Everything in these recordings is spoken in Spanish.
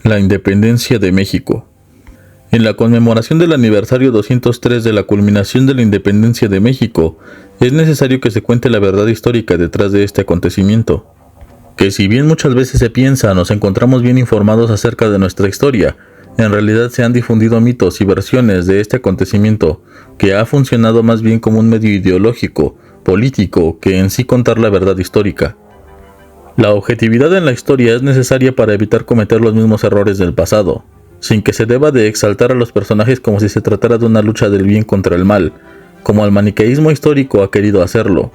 La independencia de México. En la conmemoración del aniversario 203 de la culminación de la independencia de México, es necesario que se cuente la verdad histórica detrás de este acontecimiento. Que si bien muchas veces se piensa nos encontramos bien informados acerca de nuestra historia, en realidad se han difundido mitos y versiones de este acontecimiento que ha funcionado más bien como un medio ideológico, político, que en sí contar la verdad histórica. La objetividad en la historia es necesaria para evitar cometer los mismos errores del pasado, sin que se deba de exaltar a los personajes como si se tratara de una lucha del bien contra el mal, como el maniqueísmo histórico ha querido hacerlo.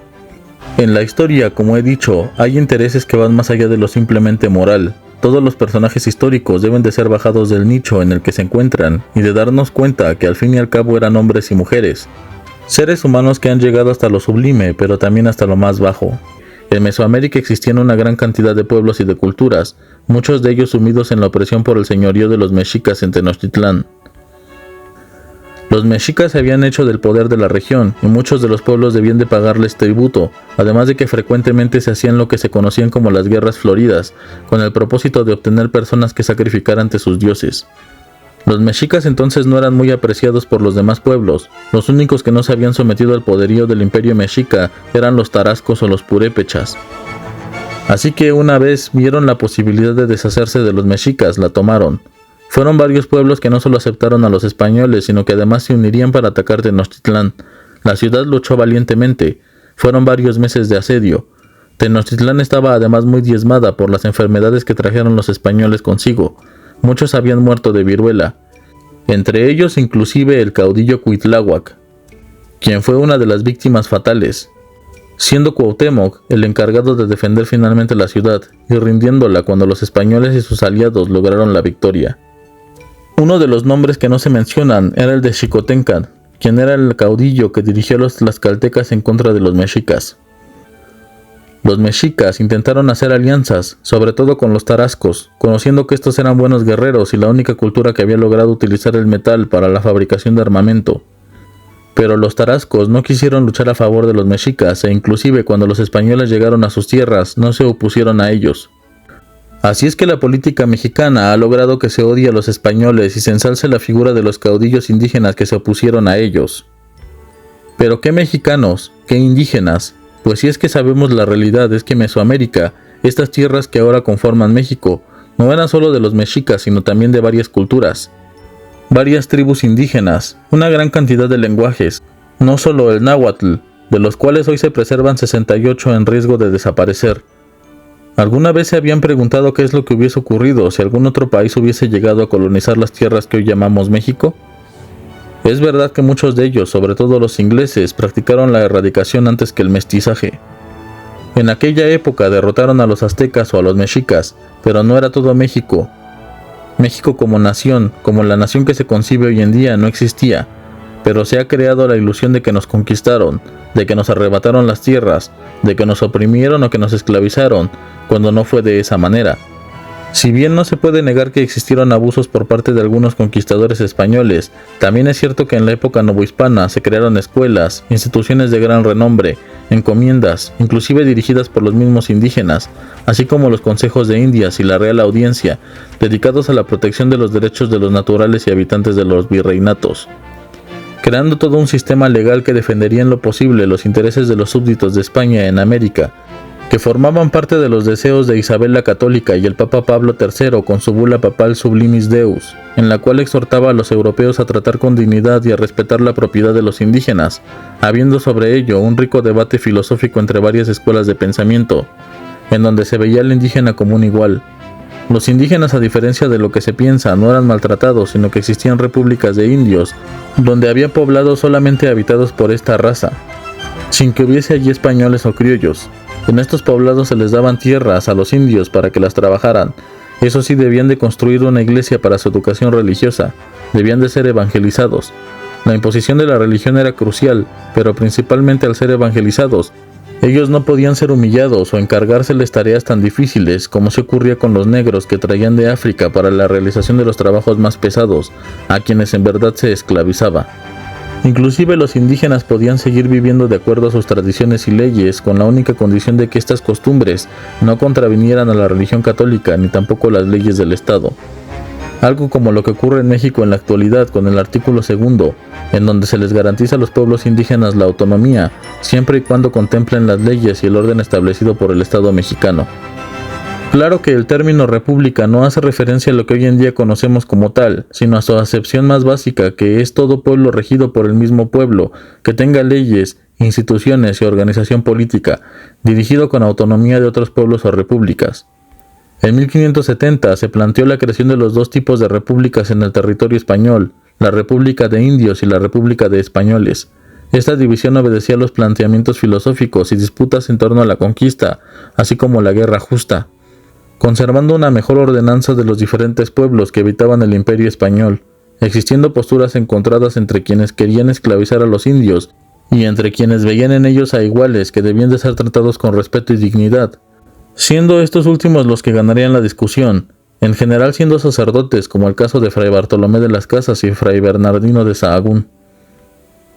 En la historia, como he dicho, hay intereses que van más allá de lo simplemente moral. Todos los personajes históricos deben de ser bajados del nicho en el que se encuentran y de darnos cuenta que al fin y al cabo eran hombres y mujeres, seres humanos que han llegado hasta lo sublime, pero también hasta lo más bajo. En Mesoamérica existían una gran cantidad de pueblos y de culturas, muchos de ellos sumidos en la opresión por el señorío de los mexicas en Tenochtitlán. Los mexicas se habían hecho del poder de la región y muchos de los pueblos debían de pagarles tributo, además de que frecuentemente se hacían lo que se conocían como las guerras floridas, con el propósito de obtener personas que sacrificar ante sus dioses. Los mexicas entonces no eran muy apreciados por los demás pueblos. Los únicos que no se habían sometido al poderío del imperio mexica eran los tarascos o los purépechas. Así que una vez vieron la posibilidad de deshacerse de los mexicas, la tomaron. Fueron varios pueblos que no solo aceptaron a los españoles, sino que además se unirían para atacar Tenochtitlán. La ciudad luchó valientemente. Fueron varios meses de asedio. Tenochtitlán estaba además muy diezmada por las enfermedades que trajeron los españoles consigo. Muchos habían muerto de viruela, entre ellos inclusive el caudillo Cuitláhuac, quien fue una de las víctimas fatales, siendo Cuauhtémoc el encargado de defender finalmente la ciudad y rindiéndola cuando los españoles y sus aliados lograron la victoria. Uno de los nombres que no se mencionan era el de Xicoténcatl, quien era el caudillo que dirigió a los tlaxcaltecas en contra de los mexicas. Los mexicas intentaron hacer alianzas, sobre todo con los tarascos, conociendo que estos eran buenos guerreros y la única cultura que había logrado utilizar el metal para la fabricación de armamento. Pero los tarascos no quisieron luchar a favor de los mexicas e inclusive cuando los españoles llegaron a sus tierras no se opusieron a ellos. Así es que la política mexicana ha logrado que se odie a los españoles y se ensalce la figura de los caudillos indígenas que se opusieron a ellos. Pero ¿qué mexicanos? ¿Qué indígenas? Pues si es que sabemos la realidad es que Mesoamérica, estas tierras que ahora conforman México, no eran solo de los mexicas sino también de varias culturas, varias tribus indígenas, una gran cantidad de lenguajes, no solo el náhuatl, de los cuales hoy se preservan 68 en riesgo de desaparecer. ¿Alguna vez se habían preguntado qué es lo que hubiese ocurrido si algún otro país hubiese llegado a colonizar las tierras que hoy llamamos México? Es verdad que muchos de ellos, sobre todo los ingleses, practicaron la erradicación antes que el mestizaje. En aquella época derrotaron a los aztecas o a los mexicas, pero no era todo México. México como nación, como la nación que se concibe hoy en día, no existía, pero se ha creado la ilusión de que nos conquistaron, de que nos arrebataron las tierras, de que nos oprimieron o que nos esclavizaron, cuando no fue de esa manera. Si bien no se puede negar que existieron abusos por parte de algunos conquistadores españoles, también es cierto que en la época novohispana se crearon escuelas, instituciones de gran renombre, encomiendas, inclusive dirigidas por los mismos indígenas, así como los consejos de Indias y la Real Audiencia, dedicados a la protección de los derechos de los naturales y habitantes de los virreinatos, creando todo un sistema legal que defendería en lo posible los intereses de los súbditos de España en América, que formaban parte de los deseos de Isabel la Católica y el Papa Pablo III con su bula papal Sublimis Deus, en la cual exhortaba a los europeos a tratar con dignidad y a respetar la propiedad de los indígenas, habiendo sobre ello un rico debate filosófico entre varias escuelas de pensamiento, en donde se veía al indígena como un igual. Los indígenas, a diferencia de lo que se piensa, no eran maltratados, sino que existían repúblicas de indios, donde había poblados solamente habitados por esta raza, sin que hubiese allí españoles o criollos. En estos poblados se les daban tierras a los indios para que las trabajaran. Eso sí, debían de construir una iglesia para su educación religiosa, debían de ser evangelizados. La imposición de la religión era crucial, pero principalmente al ser evangelizados, ellos no podían ser humillados o encargárseles tareas tan difíciles como se ocurría con los negros que traían de África para la realización de los trabajos más pesados, a quienes en verdad se esclavizaba. Inclusive los indígenas podían seguir viviendo de acuerdo a sus tradiciones y leyes, con la única condición de que estas costumbres no contravinieran a la religión católica ni tampoco las leyes del Estado. algo como lo que ocurre en México en la actualidad con el artículo 2, en donde se les garantiza a los pueblos indígenas la autonomía, siempre y cuando contemplen las leyes y el orden establecido por el Estado mexicano. Claro que el término república no hace referencia a lo que hoy en día conocemos como tal, sino a su acepción más básica, que es todo pueblo regido por el mismo pueblo, que tenga leyes, instituciones y organización política, dirigido con autonomía de otros pueblos o repúblicas. En 1570 se planteó la creación de los dos tipos de repúblicas en el territorio español, la República de Indios y la República de Españoles. Esta división obedecía a los planteamientos filosóficos y disputas en torno a la conquista, así como la guerra justa, conservando una mejor ordenanza de los diferentes pueblos que habitaban el Imperio español, existiendo posturas encontradas entre quienes querían esclavizar a los indios y entre quienes veían en ellos a iguales que debían de ser tratados con respeto y dignidad, siendo estos últimos los que ganarían la discusión, en general siendo sacerdotes, como el caso de Fray Bartolomé de las Casas y Fray Bernardino de Sahagún.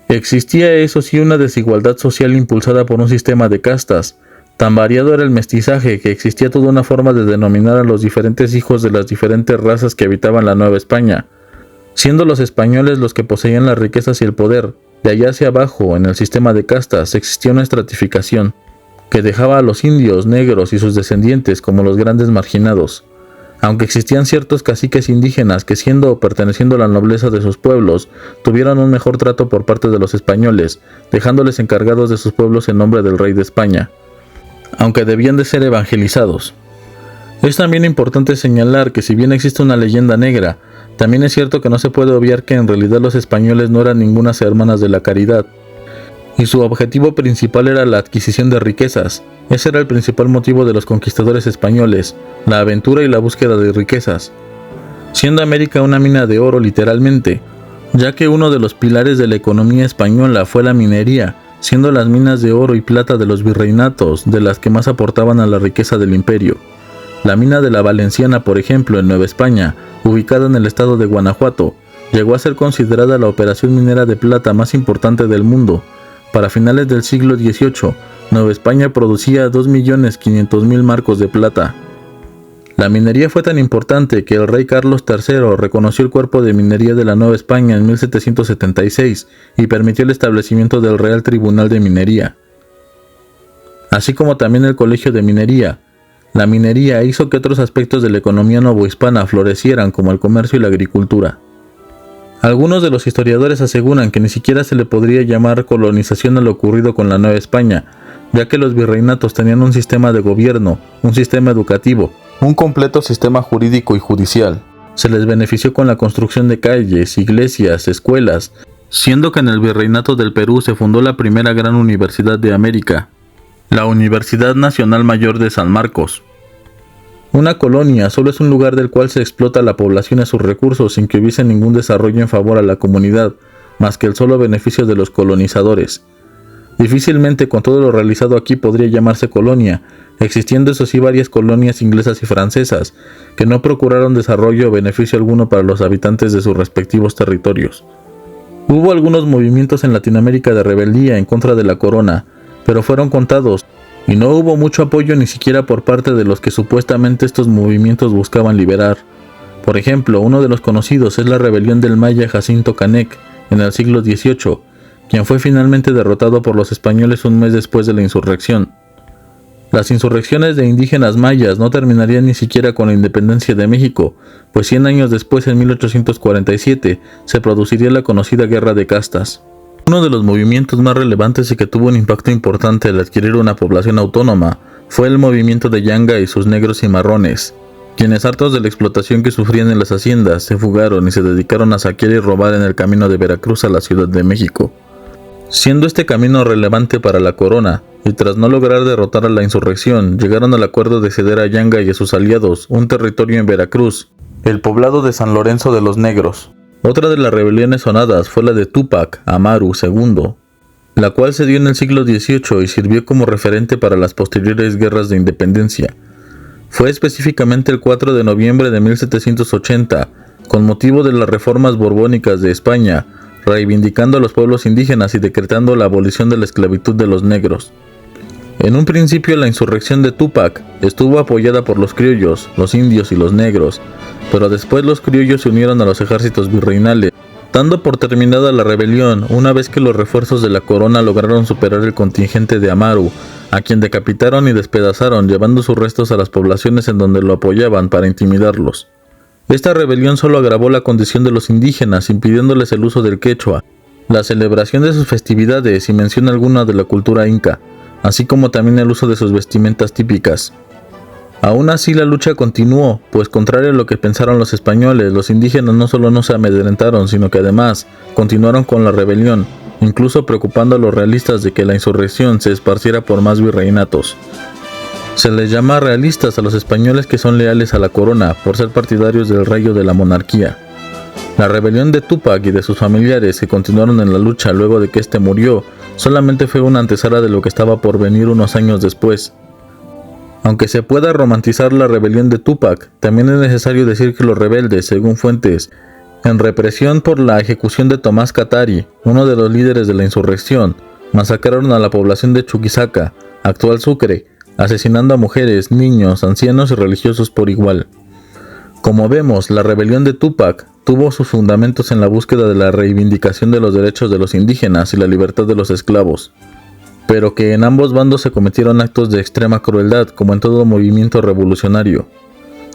Existía, eso sí, una desigualdad social impulsada por un sistema de castas. Tan variado era el mestizaje que existía toda una forma de denominar a los diferentes hijos de las diferentes razas que habitaban la Nueva España, siendo los españoles los que poseían las riquezas y el poder. De allá hacia abajo, en el sistema de castas, existía una estratificación que dejaba a los indios, negros y sus descendientes como los grandes marginados, aunque existían ciertos caciques indígenas que, siendo o perteneciendo a la nobleza de sus pueblos, tuvieron un mejor trato por parte de los españoles, dejándoles encargados de sus pueblos en nombre del rey de España, aunque debían de ser evangelizados. Es también importante señalar que si bien existe una leyenda negra, también es cierto que no se puede obviar que en realidad los españoles no eran ningunas hermanas de la caridad, y su objetivo principal era la adquisición de riquezas. Ese era el principal motivo de los conquistadores españoles, la aventura y la búsqueda de riquezas, siendo América una mina de oro literalmente, ya que uno de los pilares de la economía española fue la minería, siendo las minas de oro y plata de los virreinatos de las que más aportaban a la riqueza del imperio. La mina de la Valenciana, por ejemplo, en Nueva España, ubicada en el estado de Guanajuato, llegó a ser considerada la operación minera de plata más importante del mundo. Para finales del siglo XVIII, Nueva España producía 2.500.000 marcos de plata. La minería fue tan importante que el rey Carlos III reconoció el cuerpo de minería de la Nueva España en 1776 y permitió el establecimiento del Real Tribunal de Minería, así como también el Colegio de Minería. La minería hizo que otros aspectos de la economía novohispana florecieran, como el comercio y la agricultura. Algunos de los historiadores aseguran que ni siquiera se le podría llamar colonización a lo ocurrido con la Nueva España, ya que los virreinatos tenían un sistema de gobierno, un sistema educativo, un completo sistema jurídico y judicial. Se les benefició con la construcción de calles, iglesias, escuelas, siendo que en el Virreinato del Perú se fundó la primera gran universidad de América, la Universidad Nacional Mayor de San Marcos. Una colonia solo es un lugar del cual se explota la población y sus recursos sin que hubiese ningún desarrollo en favor a la comunidad, más que el solo beneficio de los colonizadores. Difícilmente con todo lo realizado aquí podría llamarse colonia, existiendo eso sí varias colonias inglesas y francesas, que no procuraron desarrollo o beneficio alguno para los habitantes de sus respectivos territorios. Hubo algunos movimientos en Latinoamérica de rebeldía en contra de la corona, pero fueron contados, y no hubo mucho apoyo ni siquiera por parte de los que supuestamente estos movimientos buscaban liberar. Por ejemplo, uno de los conocidos es la rebelión del maya Jacinto Canec en el siglo XVIII, quien fue finalmente derrotado por los españoles un mes después de la insurrección. Las insurrecciones de indígenas mayas no terminarían ni siquiera con la independencia de México, pues 100 años después, en 1847, se produciría la conocida Guerra de Castas. Uno de los movimientos más relevantes y que tuvo un impacto importante al adquirir una población autónoma fue el movimiento de Yanga y sus negros y marrones, quienes, hartos de la explotación que sufrían en las haciendas, se fugaron y se dedicaron a saquear y robar en el camino de Veracruz a la Ciudad de México. Siendo este camino relevante para la corona, y tras no lograr derrotar a la insurrección, llegaron al acuerdo de ceder a Yanga y a sus aliados un territorio en Veracruz, el poblado de San Lorenzo de los Negros. Otra de las rebeliones sonadas fue la de Túpac Amaru II, la cual se dio en el siglo XVIII y sirvió como referente para las posteriores guerras de independencia. Fue específicamente el 4 de noviembre de 1780, con motivo de las reformas borbónicas de España, reivindicando a los pueblos indígenas y decretando la abolición de la esclavitud de los negros. En un principio la insurrección de Túpac estuvo apoyada por los criollos, los indios y los negros, pero después los criollos se unieron a los ejércitos virreinales, dando por terminada la rebelión una vez que los refuerzos de la corona lograron superar el contingente de Amaru, a quien decapitaron y despedazaron llevando sus restos a las poblaciones en donde lo apoyaban para intimidarlos. Esta rebelión solo agravó la condición de los indígenas, impidiéndoles el uso del quechua, la celebración de sus festividades y mención alguna de la cultura inca, así como también el uso de sus vestimentas típicas. Aún así la lucha continuó, pues contrario a lo que pensaron los españoles, los indígenas no solo no se amedrentaron, sino que además continuaron con la rebelión, incluso preocupando a los realistas de que la insurrección se esparciera por más virreinatos. Se les llama realistas a los españoles que son leales a la corona, por ser partidarios del rey o de la monarquía. La rebelión de Túpac y de sus familiares que continuaron en la lucha luego de que éste murió, solamente fue una antesala de lo que estaba por venir unos años después. Aunque se pueda romantizar la rebelión de Túpac, también es necesario decir que los rebeldes, según fuentes, en represión por la ejecución de Tomás Katari, uno de los líderes de la insurrección, masacraron a la población de Chuquisaca, actual Sucre, asesinando a mujeres, niños, ancianos y religiosos por igual. Como vemos, la rebelión de Túpac tuvo sus fundamentos en la búsqueda de la reivindicación de los derechos de los indígenas y la libertad de los esclavos, pero que en ambos bandos se cometieron actos de extrema crueldad, como en todo movimiento revolucionario.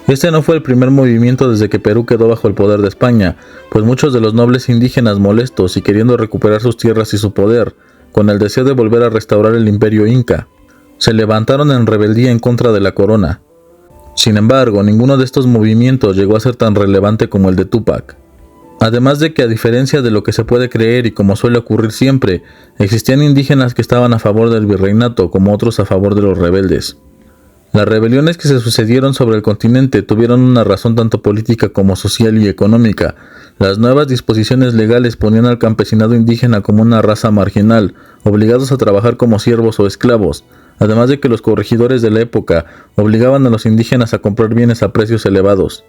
Este no fue el primer movimiento desde que Perú quedó bajo el poder de España, pues muchos de los nobles indígenas molestos y queriendo recuperar sus tierras y su poder, con el deseo de volver a restaurar el imperio inca, se levantaron en rebeldía en contra de la corona. Sin embargo, ninguno de estos movimientos llegó a ser tan relevante como el de Túpac. Además de que, a diferencia de lo que se puede creer y como suele ocurrir siempre, existían indígenas que estaban a favor del virreinato como otros a favor de los rebeldes. Las rebeliones que se sucedieron sobre el continente tuvieron una razón tanto política como social y económica. Las nuevas disposiciones legales ponían al campesinado indígena como una raza marginal, obligados a trabajar como siervos o esclavos, además de que los corregidores de la época obligaban a los indígenas a comprar bienes a precios elevados.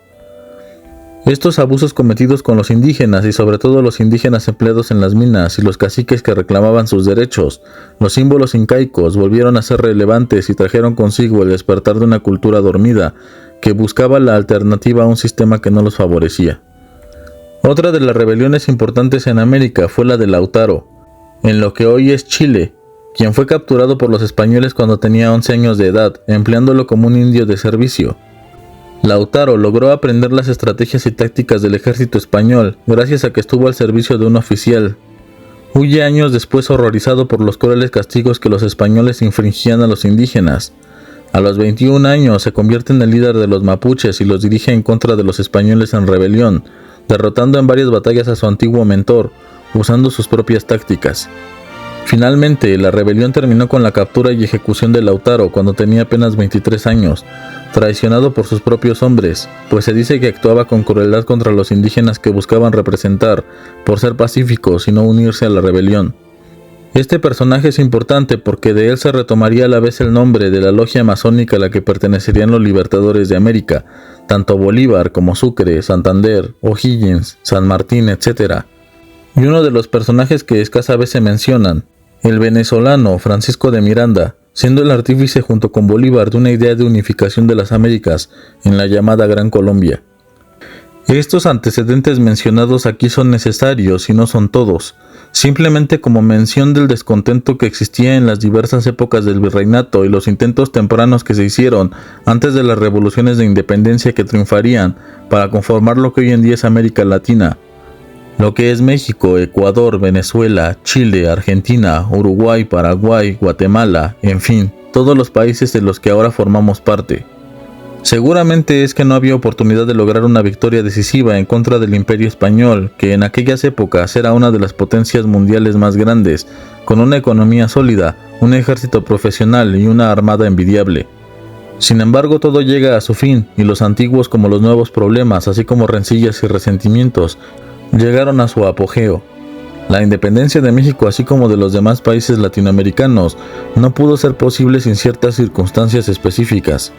Estos abusos cometidos con los indígenas y sobre todo los indígenas empleados en las minas y los caciques que reclamaban sus derechos, los símbolos incaicos volvieron a ser relevantes y trajeron consigo el despertar de una cultura dormida que buscaba la alternativa a un sistema que no los favorecía. Otra de las rebeliones importantes en América fue la de Lautaro, en lo que hoy es Chile, quien fue capturado por los españoles cuando tenía 11 años de edad, empleándolo como un indio de servicio. Lautaro logró aprender las estrategias y tácticas del ejército español gracias a que estuvo al servicio de un oficial. Huye años después horrorizado por los crueles castigos que los españoles infringían a los indígenas. A los 21 años se convierte en el líder de los mapuches y los dirige en contra de los españoles en rebelión, derrotando en varias batallas a su antiguo mentor, usando sus propias tácticas. Finalmente, la rebelión terminó con la captura y ejecución de Lautaro cuando tenía apenas 23 años, traicionado por sus propios hombres, pues se dice que actuaba con crueldad contra los indígenas que buscaban representar, por ser pacíficos y no unirse a la rebelión. Este personaje es importante porque de él se retomaría a la vez el nombre de la logia masónica a la que pertenecerían los libertadores de América, tanto Bolívar como Sucre, Santander, O'Higgins, San Martín, etc. Y uno de los personajes que escasa vez se mencionan, el venezolano Francisco de Miranda, siendo el artífice junto con Bolívar de una idea de unificación de las Américas en la llamada Gran Colombia. Estos antecedentes mencionados aquí son necesarios y no son todos, simplemente como mención del descontento que existía en las diversas épocas del virreinato y los intentos tempranos que se hicieron antes de las revoluciones de independencia que triunfarían para conformar lo que hoy en día es América Latina, lo que es México, Ecuador, Venezuela, Chile, Argentina, Uruguay, Paraguay, Guatemala, en fin, todos los países de los que ahora formamos parte. Seguramente es que no había oportunidad de lograr una victoria decisiva en contra del Imperio Español, que en aquellas épocas era una de las potencias mundiales más grandes, con una economía sólida, un ejército profesional y una armada envidiable. Sin embargo, todo llega a su fin, y los antiguos como los nuevos problemas, así como rencillas y resentimientos, llegaron a su apogeo. La independencia de México, así como de los demás países latinoamericanos, no pudo ser posible sin ciertas circunstancias específicas.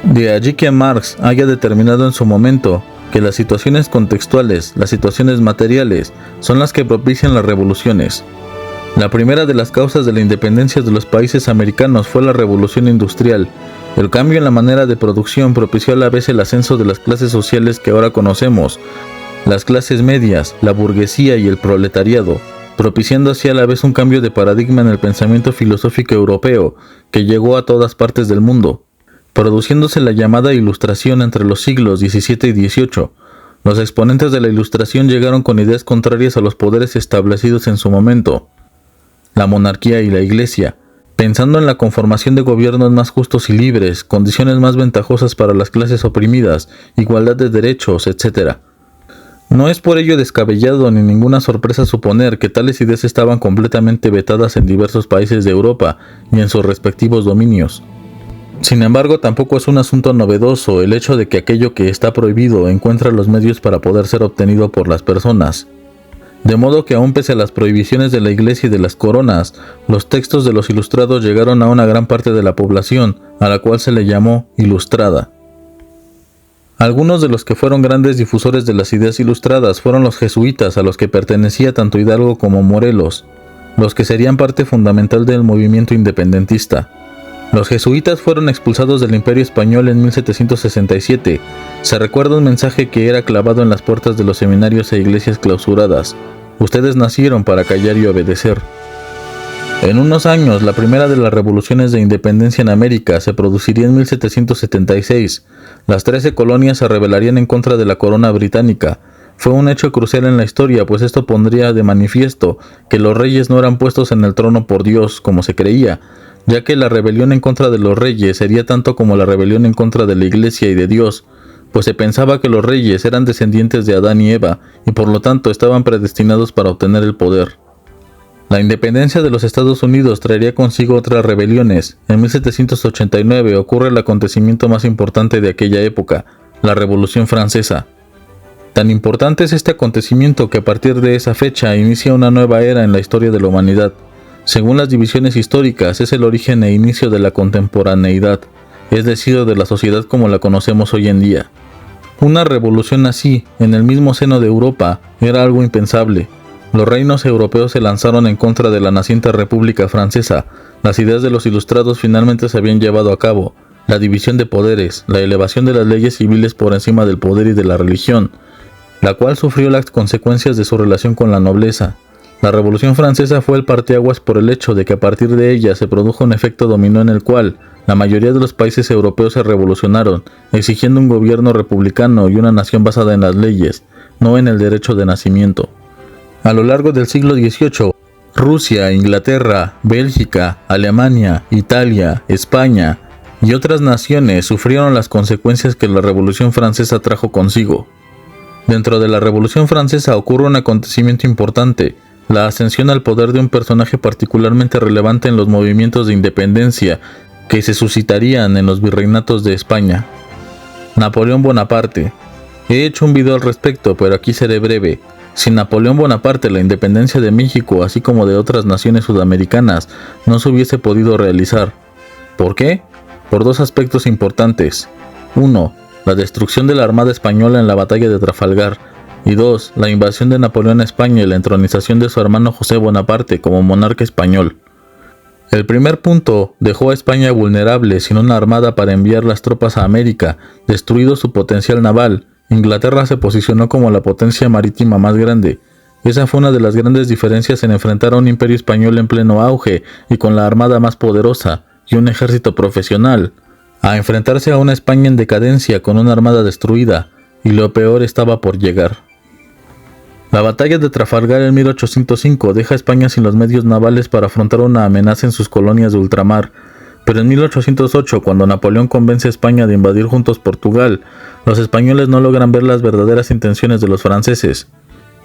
De allí que Marx haya determinado en su momento que las situaciones contextuales, las situaciones materiales, son las que propician las revoluciones. La primera de las causas de la independencia de los países americanos fue la revolución industrial. El cambio en la manera de producción propició a la vez el ascenso de las clases sociales que ahora conocemos, las clases medias, la burguesía y el proletariado, propiciando así a la vez un cambio de paradigma en el pensamiento filosófico europeo, que llegó a todas partes del mundo, produciéndose la llamada Ilustración entre los siglos XVII y XVIII. Los exponentes de la Ilustración llegaron con ideas contrarias a los poderes establecidos en su momento, la monarquía y la Iglesia, pensando en la conformación de gobiernos más justos y libres, condiciones más ventajosas para las clases oprimidas, igualdad de derechos, etc. No es por ello descabellado ni ninguna sorpresa suponer que tales ideas estaban completamente vetadas en diversos países de Europa y en sus respectivos dominios. Sin embargo, tampoco es un asunto novedoso el hecho de que aquello que está prohibido encuentra los medios para poder ser obtenido por las personas. De modo que aun pese a las prohibiciones de la Iglesia y de las coronas, los textos de los ilustrados llegaron a una gran parte de la población, a la cual se le llamó ilustrada. Algunos de los que fueron grandes difusores de las ideas ilustradas fueron los jesuitas, a los que pertenecía tanto Hidalgo como Morelos, los que serían parte fundamental del movimiento independentista. Los jesuitas fueron expulsados del Imperio Español en 1767. Se recuerda un mensaje que era clavado en las puertas de los seminarios e iglesias clausuradas: ustedes nacieron para callar y obedecer. En unos años, la primera de las revoluciones de independencia en América se produciría en 1776. Las 13 colonias se rebelarían en contra de la corona británica. Fue un hecho crucial en la historia, pues esto pondría de manifiesto que los reyes no eran puestos en el trono por Dios, como se creía, ya que la rebelión en contra de los reyes sería tanto como la rebelión en contra de la Iglesia y de Dios, pues se pensaba que los reyes eran descendientes de Adán y Eva, y por lo tanto estaban predestinados para obtener el poder. La independencia de los Estados Unidos traería consigo otras rebeliones. En 1789 ocurre el acontecimiento más importante de aquella época, la Revolución Francesa. Tan importante es este acontecimiento que a partir de esa fecha inicia una nueva era en la historia de la humanidad. Según las divisiones históricas, es el origen e inicio de la contemporaneidad, es decir, de la sociedad como la conocemos hoy en día. Una revolución así, en el mismo seno de Europa, era algo impensable. Los reinos europeos se lanzaron en contra de la naciente República Francesa. Las ideas de los ilustrados finalmente se habían llevado a cabo: la división de poderes, la elevación de las leyes civiles por encima del poder y de la religión, la cual sufrió las consecuencias de su relación con la nobleza. La Revolución Francesa fue el parteaguas por el hecho de que a partir de ella se produjo un efecto dominó en el cual la mayoría de los países europeos se revolucionaron, exigiendo un gobierno republicano y una nación basada en las leyes, no en el derecho de nacimiento. A lo largo del siglo XVIII, Rusia, Inglaterra, Bélgica, Alemania, Italia, España y otras naciones sufrieron las consecuencias que la Revolución Francesa trajo consigo. Dentro de la Revolución Francesa ocurre un acontecimiento importante: la ascensión al poder de un personaje particularmente relevante en los movimientos de independencia que se suscitarían en los virreinatos de España. Napoleón Bonaparte. He hecho un video al respecto, pero aquí seré breve. Sin Napoleón Bonaparte, la independencia de México, así como de otras naciones sudamericanas, no se hubiese podido realizar. ¿Por qué? Por dos aspectos importantes. 1. La destrucción de la Armada Española en la batalla de Trafalgar. Y 2. La invasión de Napoleón a España y la entronización de su hermano José Bonaparte como monarca español. El primer punto dejó a España vulnerable, sin una armada para enviar las tropas a América, destruido su potencial naval. Inglaterra se posicionó como la potencia marítima más grande. Esa fue una de las grandes diferencias en enfrentar a un imperio español en pleno auge y con la armada más poderosa y un ejército profesional, a enfrentarse a una España en decadencia con una armada destruida, y lo peor estaba por llegar. La batalla de Trafalgar en 1805 deja a España sin los medios navales para afrontar una amenaza en sus colonias de ultramar, pero en 1808, cuando Napoleón convence a España de invadir juntos Portugal, los españoles no logran ver las verdaderas intenciones de los franceses.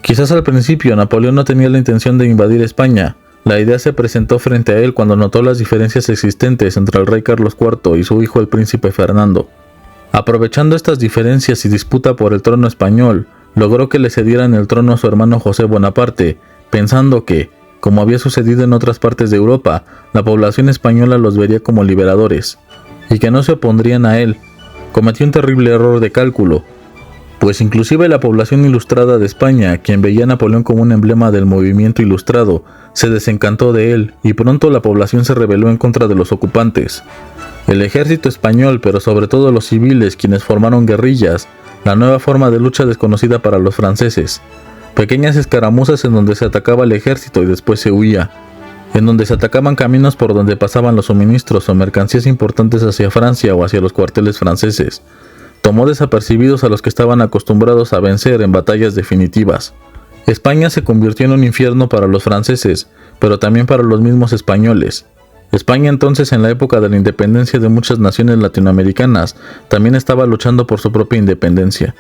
Quizás al principio Napoleón no tenía la intención de invadir España. La idea se presentó frente a él cuando notó las diferencias existentes entre el rey Carlos IV y su hijo el príncipe Fernando. Aprovechando estas diferencias y disputa por el trono español, logró que le cedieran el trono a su hermano José Bonaparte, pensando que, como había sucedido en otras partes de Europa, la población española los vería como liberadores, y que no se opondrían a él. Cometió un terrible error de cálculo, pues inclusive la población ilustrada de España, quien veía a Napoleón como un emblema del movimiento ilustrado, se desencantó de él y pronto la población se rebeló en contra de los ocupantes. El ejército español, pero sobre todo los civiles, quienes formaron guerrillas, la nueva forma de lucha desconocida para los franceses. Pequeñas escaramuzas en donde se atacaba el ejército y después se huía, en donde se atacaban caminos por donde pasaban los suministros o mercancías importantes hacia Francia o hacia los cuarteles franceses. Tomó desapercibidos a los que estaban acostumbrados a vencer en batallas definitivas. España se convirtió en un infierno para los franceses, pero también para los mismos españoles. España entonces, en la época de la independencia de muchas naciones latinoamericanas, también estaba luchando por su propia independencia.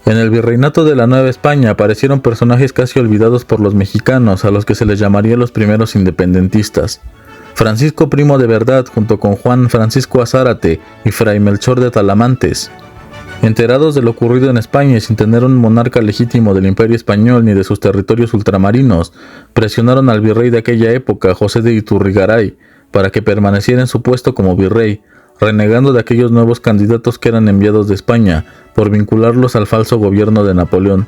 En el virreinato de la Nueva España aparecieron personajes casi olvidados por los mexicanos, a los que se les llamaría los primeros independentistas. Francisco Primo de Verdad, junto con Juan Francisco Azárate y Fray Melchor de Talamantes. Enterados de lo ocurrido en España y sin tener un monarca legítimo del Imperio Español ni de sus territorios ultramarinos, presionaron al virrey de aquella época, José de Iturrigaray, para que permaneciera en su puesto como virrey, renegando de aquellos nuevos candidatos que eran enviados de España, por vincularlos al falso gobierno de Napoleón.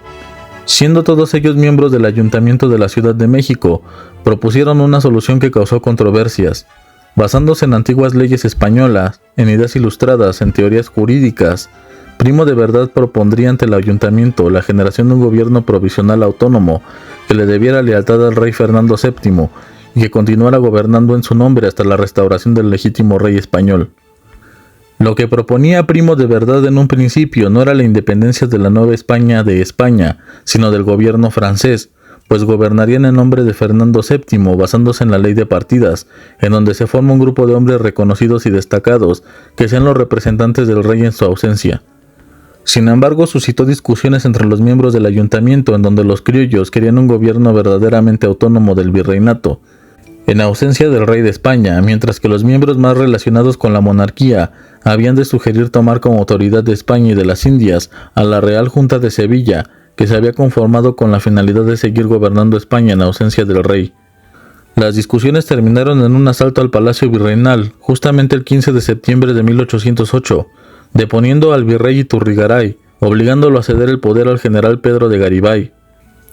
Siendo todos ellos miembros del Ayuntamiento de la Ciudad de México, propusieron una solución que causó controversias. Basándose en antiguas leyes españolas, en ideas ilustradas, en teorías jurídicas, Primo de Verdad propondría ante el ayuntamiento la generación de un gobierno provisional autónomo que le debiera lealtad al rey Fernando VII y que continuara gobernando en su nombre hasta la restauración del legítimo rey español. Lo que proponía Primo de Verdad en un principio no era la independencia de la Nueva España de España, sino del gobierno francés, pues gobernarían en nombre de Fernando VII basándose en la ley de partidas, en donde se forma un grupo de hombres reconocidos y destacados que sean los representantes del rey en su ausencia. Sin embargo, suscitó discusiones entre los miembros del ayuntamiento en donde los criollos querían un gobierno verdaderamente autónomo del virreinato, en ausencia del rey de España, mientras que los miembros más relacionados con la monarquía habían de sugerir tomar como autoridad de España y de las Indias a la Real Junta de Sevilla, que se había conformado con la finalidad de seguir gobernando España en ausencia del rey. Las discusiones terminaron en un asalto al Palacio Virreinal, justamente el 15 de septiembre de 1808, deponiendo al virrey Iturrigaray, obligándolo a ceder el poder al general Pedro de Garibay.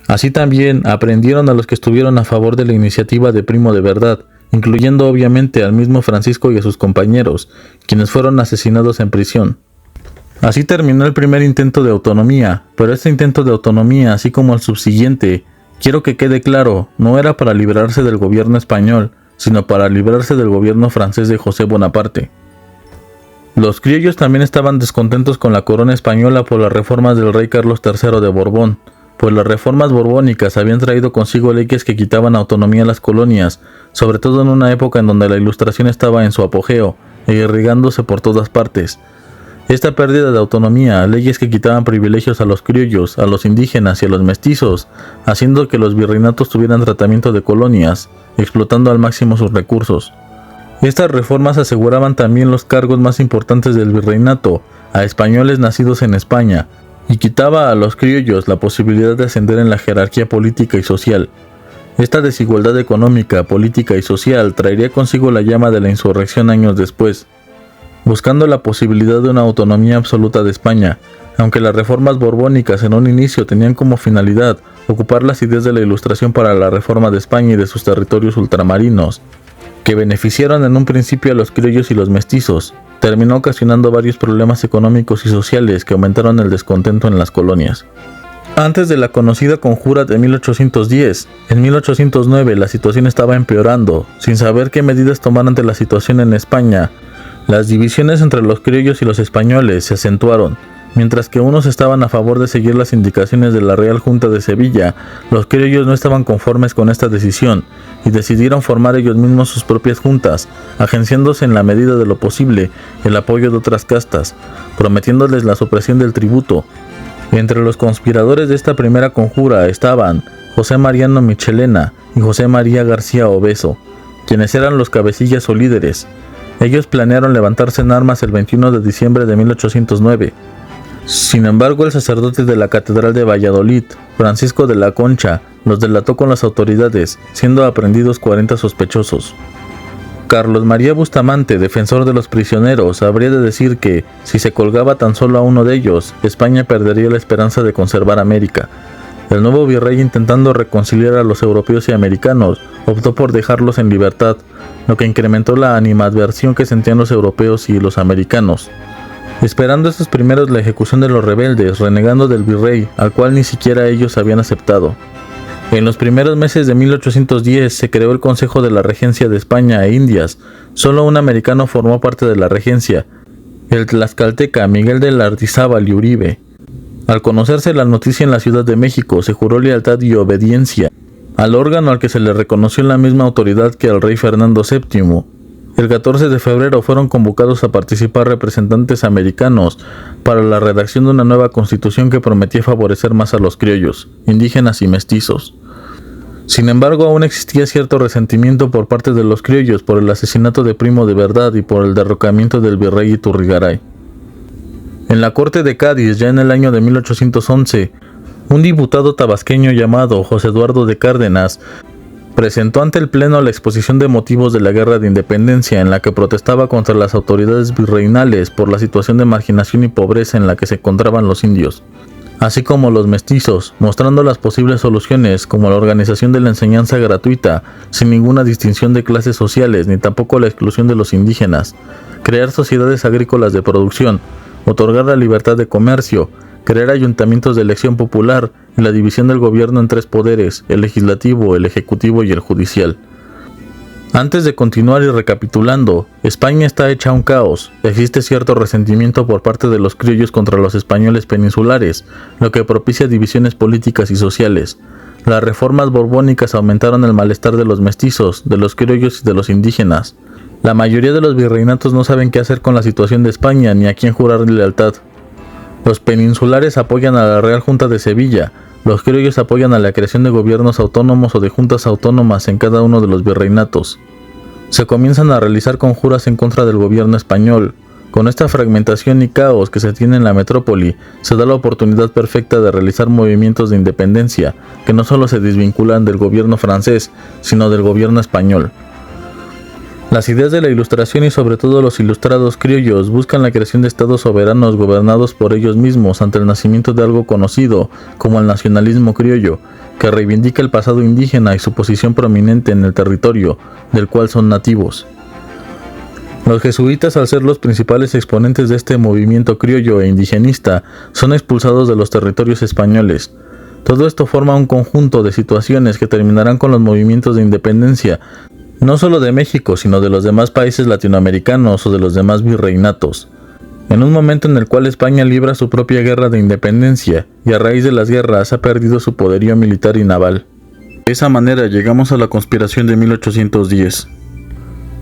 Así también aprendieron a los que estuvieron a favor de la iniciativa de Primo de Verdad, incluyendo obviamente al mismo Francisco y a sus compañeros, quienes fueron asesinados en prisión. Así terminó el primer intento de autonomía, pero este intento de autonomía, así como el subsiguiente, quiero que quede claro, no era para librarse del gobierno español, sino para librarse del gobierno francés de José Bonaparte. Los criollos también estaban descontentos con la corona española por las reformas del rey Carlos III de Borbón, pues las reformas borbónicas habían traído consigo leyes que quitaban autonomía a las colonias, sobre todo en una época en donde la Ilustración estaba en su apogeo e irrigándose por todas partes. Esta pérdida de autonomía, leyes que quitaban privilegios a los criollos, a los indígenas y a los mestizos, haciendo que los virreinatos tuvieran tratamiento de colonias, explotando al máximo sus recursos. Estas reformas aseguraban también los cargos más importantes del virreinato a españoles nacidos en España, y quitaba a los criollos la posibilidad de ascender en la jerarquía política y social. Esta desigualdad económica, política y social traería consigo la llama de la insurrección años después, buscando la posibilidad de una autonomía absoluta de España, aunque las reformas borbónicas en un inicio tenían como finalidad ocupar las ideas de la Ilustración para la reforma de España y de sus territorios ultramarinos, que beneficiaron en un principio a los criollos y los mestizos, terminó ocasionando varios problemas económicos y sociales que aumentaron el descontento en las colonias. Antes de la conocida conjura de 1810, en 1809 la situación estaba empeorando. Sin saber qué medidas tomar ante la situación en España, las divisiones entre los criollos y los españoles se acentuaron. Mientras que unos estaban a favor de seguir las indicaciones de la Real Junta de Sevilla, los criollos no estaban conformes con esta decisión y decidieron formar ellos mismos sus propias juntas, agenciándose en la medida de lo posible el apoyo de otras castas, prometiéndoles la supresión del tributo. Entre los conspiradores de esta primera conjura estaban José Mariano Michelena y José María García Obeso, quienes eran los cabecillas o líderes. Ellos planearon levantarse en armas el 21 de diciembre de 1809. Sin embargo, el sacerdote de la Catedral de Valladolid, Francisco de la Concha, los delató con las autoridades, siendo aprehendidos 40 sospechosos. Carlos María Bustamante, defensor de los prisioneros, habría de decir que, si se colgaba tan solo a uno de ellos, España perdería la esperanza de conservar América. El nuevo virrey, intentando reconciliar a los europeos y americanos, optó por dejarlos en libertad, lo que incrementó la animadversión que sentían los europeos y los americanos, esperando estos primeros la ejecución de los rebeldes, renegando del virrey, al cual ni siquiera ellos habían aceptado. En los primeros meses de 1810 se creó el Consejo de la Regencia de España e Indias. Solo un americano formó parte de la regencia, el tlaxcalteca Miguel de Lardizábal y Uribe. Al conocerse la noticia en la Ciudad de México, se juró lealtad y obediencia al órgano al que se le reconoció la misma autoridad que al rey Fernando VII. El 14 de febrero fueron convocados a participar representantes americanos para la redacción de una nueva constitución que prometía favorecer más a los criollos, indígenas y mestizos. Sin embargo, aún existía cierto resentimiento por parte de los criollos por el asesinato de Primo de Verdad y por el derrocamiento del virrey Iturrigaray. En la corte de Cádiz, ya en el año de 1811, un diputado tabasqueño llamado José Eduardo de Cárdenas presentó ante el Pleno la exposición de motivos de la Guerra de Independencia, en la que protestaba contra las autoridades virreinales por la situación de marginación y pobreza en la que se encontraban los indios, así como los mestizos, mostrando las posibles soluciones como la organización de la enseñanza gratuita, sin ninguna distinción de clases sociales, ni tampoco la exclusión de los indígenas, crear sociedades agrícolas de producción, otorgar la libertad de comercio, crear ayuntamientos de elección popular y la división del gobierno en tres poderes, el legislativo, el ejecutivo y el judicial. Antes de continuar y recapitulando, España está hecha un caos. Existe cierto resentimiento por parte de los criollos contra los españoles peninsulares, lo que propicia divisiones políticas y sociales. Las reformas borbónicas aumentaron el malestar de los mestizos, de los criollos y de los indígenas. La mayoría de los virreinatos no saben qué hacer con la situación de España ni a quién jurar lealtad. Los peninsulares apoyan a la Real Junta de Sevilla, los criollos apoyan a la creación de gobiernos autónomos o de juntas autónomas en cada uno de los virreinatos. Se comienzan a realizar conjuras en contra del gobierno español. Con esta fragmentación y caos que se tiene en la metrópoli, se da la oportunidad perfecta de realizar movimientos de independencia, que no solo se desvinculan del gobierno francés, sino del gobierno español. Las ideas de la Ilustración y sobre todo los ilustrados criollos buscan la creación de estados soberanos gobernados por ellos mismos ante el nacimiento de algo conocido como el nacionalismo criollo, que reivindica el pasado indígena y su posición prominente en el territorio del cual son nativos. Los jesuitas, al ser los principales exponentes de este movimiento criollo e indigenista, son expulsados de los territorios españoles. Todo esto forma un conjunto de situaciones que terminarán con los movimientos de independencia, no solo de México, sino de los demás países latinoamericanos o de los demás virreinatos. En un momento en el cual España libra su propia guerra de independencia y a raíz de las guerras ha perdido su poderío militar y naval. De esa manera llegamos a la conspiración de 1810.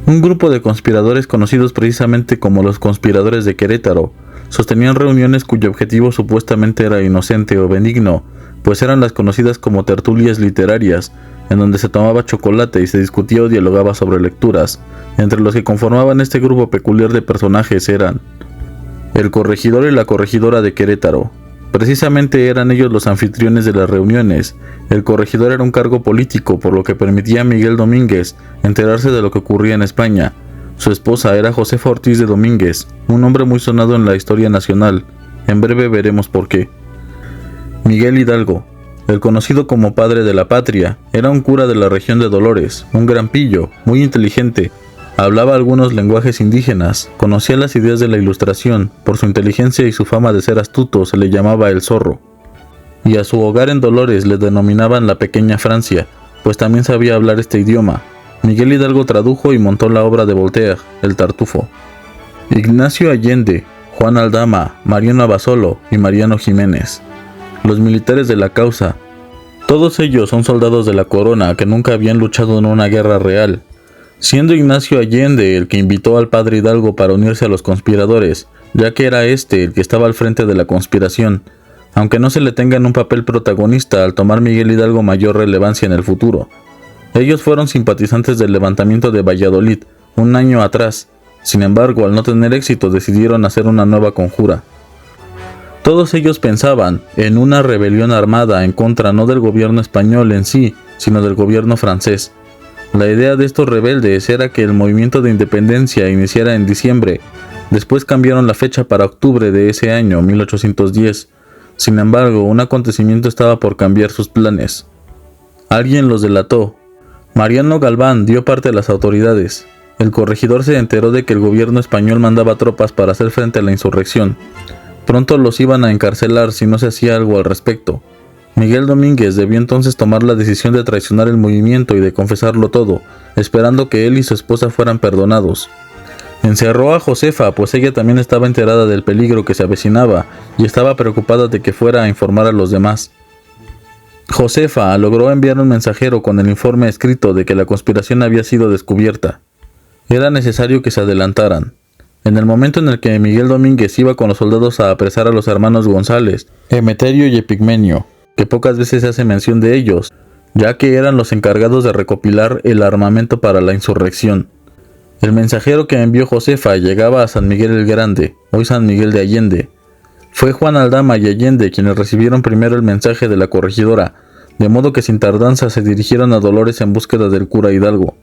Un grupo de conspiradores conocidos precisamente como los conspiradores de Querétaro sostenían reuniones cuyo objetivo supuestamente era inocente o benigno, pues eran las conocidas como tertulias literarias, en donde se tomaba chocolate y se discutía o dialogaba sobre lecturas. Entre los que conformaban este grupo peculiar de personajes eran el corregidor y la corregidora de Querétaro. Precisamente eran ellos los anfitriones de las reuniones. El corregidor era un cargo político, por lo que permitía a Miguel Domínguez enterarse de lo que ocurría en España. Su esposa era Josefa Ortiz de Domínguez, un hombre muy sonado en la historia nacional. En breve veremos por qué. Miguel Hidalgo, el conocido como padre de la patria, era un cura de la región de Dolores, un gran pillo, muy inteligente. Hablaba algunos lenguajes indígenas, conocía las ideas de la Ilustración, por su inteligencia y su fama de ser astuto se le llamaba el Zorro. Y a su hogar en Dolores le denominaban la Pequeña Francia, pues también sabía hablar este idioma. Miguel Hidalgo tradujo y montó la obra de Voltaire, El Tartufo. Ignacio Allende, Juan Aldama, Mariano Abasolo y Mariano Jiménez. Los militares de la causa. Todos ellos son soldados de la corona que nunca habían luchado en una guerra real, siendo Ignacio Allende el que invitó al padre Hidalgo para unirse a los conspiradores, ya que era este el que estaba al frente de la conspiración, aunque no se le tenga en un papel protagonista al tomar Miguel Hidalgo mayor relevancia en el futuro. Ellos fueron simpatizantes del levantamiento de Valladolid, un año atrás. Sin embargo, al no tener éxito decidieron hacer una nueva conjura. Todos ellos pensaban en una rebelión armada en contra no del gobierno español en sí, sino del gobierno francés. La idea de estos rebeldes era que el movimiento de independencia iniciara en diciembre. Después cambiaron la fecha para octubre de ese año, 1810. Sin embargo, un acontecimiento estaba por cambiar sus planes. Alguien los delató. Mariano Galván dio parte a las autoridades. El corregidor se enteró de que el gobierno español mandaba tropas para hacer frente a la insurrección. Pronto los iban a encarcelar si no se hacía algo al respecto. Miguel Domínguez debió entonces tomar la decisión de traicionar el movimiento y de confesarlo todo, esperando que él y su esposa fueran perdonados. Encerró a Josefa, pues ella también estaba enterada del peligro que se avecinaba y estaba preocupada de que fuera a informar a los demás. Josefa logró enviar un mensajero con el informe escrito de que la conspiración había sido descubierta. Era necesario que se adelantaran. En el momento en el que Miguel Domínguez iba con los soldados a apresar a los hermanos González, Emeterio y Epigmenio, que pocas veces se hace mención de ellos, ya que eran los encargados de recopilar el armamento para la insurrección. El mensajero que envió Josefa llegaba a San Miguel el Grande, hoy San Miguel de Allende. Fue Juan Aldama y Allende quienes recibieron primero el mensaje de la corregidora, de modo que sin tardanza se dirigieron a Dolores en búsqueda del cura Hidalgo.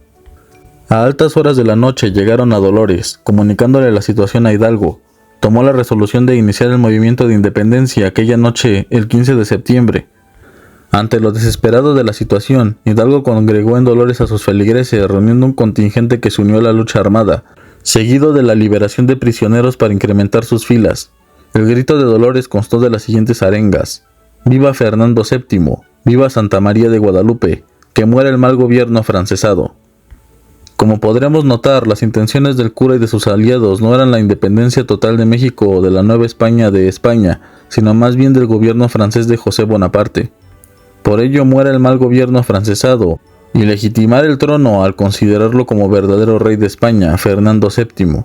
A altas horas de la noche llegaron a Dolores, comunicándole la situación a Hidalgo. Tomó la resolución de iniciar el movimiento de independencia aquella noche, el 15 de septiembre. Ante lo desesperado de la situación, Hidalgo congregó en Dolores a sus feligreses, reuniendo un contingente que se unió a la lucha armada, seguido de la liberación de prisioneros para incrementar sus filas. El grito de Dolores constó de las siguientes arengas: «Viva Fernando VII, viva Santa María de Guadalupe, que muera el mal gobierno afrancesado». Como podremos notar, las intenciones del cura y de sus aliados no eran la independencia total de México o de la Nueva España de España, sino más bien del gobierno francés de José Bonaparte. Por ello muera el mal gobierno afrancesado, y legitimar el trono al considerarlo como verdadero rey de España, Fernando VII.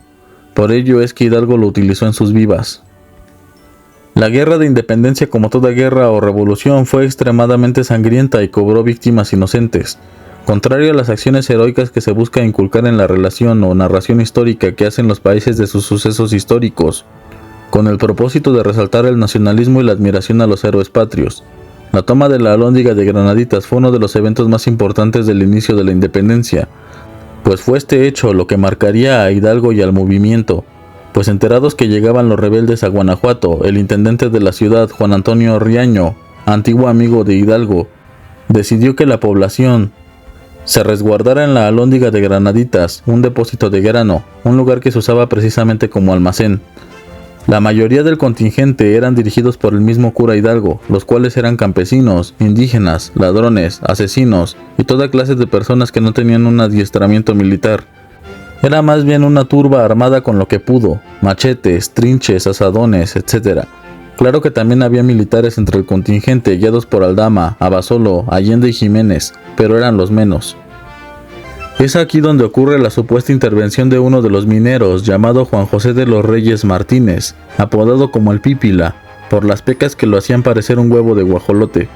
Por ello es que Hidalgo lo utilizó en sus vivas. La guerra de independencia, como toda guerra o revolución, fue extremadamente sangrienta y cobró víctimas inocentes. Contrario a las acciones heroicas que se busca inculcar en la relación o narración histórica que hacen los países de sus sucesos históricos, con el propósito de resaltar el nacionalismo y la admiración a los héroes patrios. La toma de la Alhóndiga de Granaditas fue uno de los eventos más importantes del inicio de la independencia, pues fue este hecho lo que marcaría a Hidalgo y al movimiento, pues enterados que llegaban los rebeldes a Guanajuato, el intendente de la ciudad, Juan Antonio Riaño, antiguo amigo de Hidalgo, decidió que la población se resguardara en la Alhóndiga de Granaditas, un depósito de grano, un lugar que se usaba precisamente como almacén. La mayoría del contingente eran dirigidos por el mismo cura Hidalgo, los cuales eran campesinos, indígenas, ladrones, asesinos y toda clase de personas que no tenían un adiestramiento militar. Era más bien una turba armada con lo que pudo, machetes, trinches, asadones, etc. Claro que también había militares entre el contingente guiados por Aldama, Abasolo, Allende y Jiménez, pero eran los menos. Es aquí donde ocurre la supuesta intervención de uno de los mineros llamado Juan José de los Reyes Martínez, apodado como el Pípila, por las pecas que lo hacían parecer un huevo de guajolote.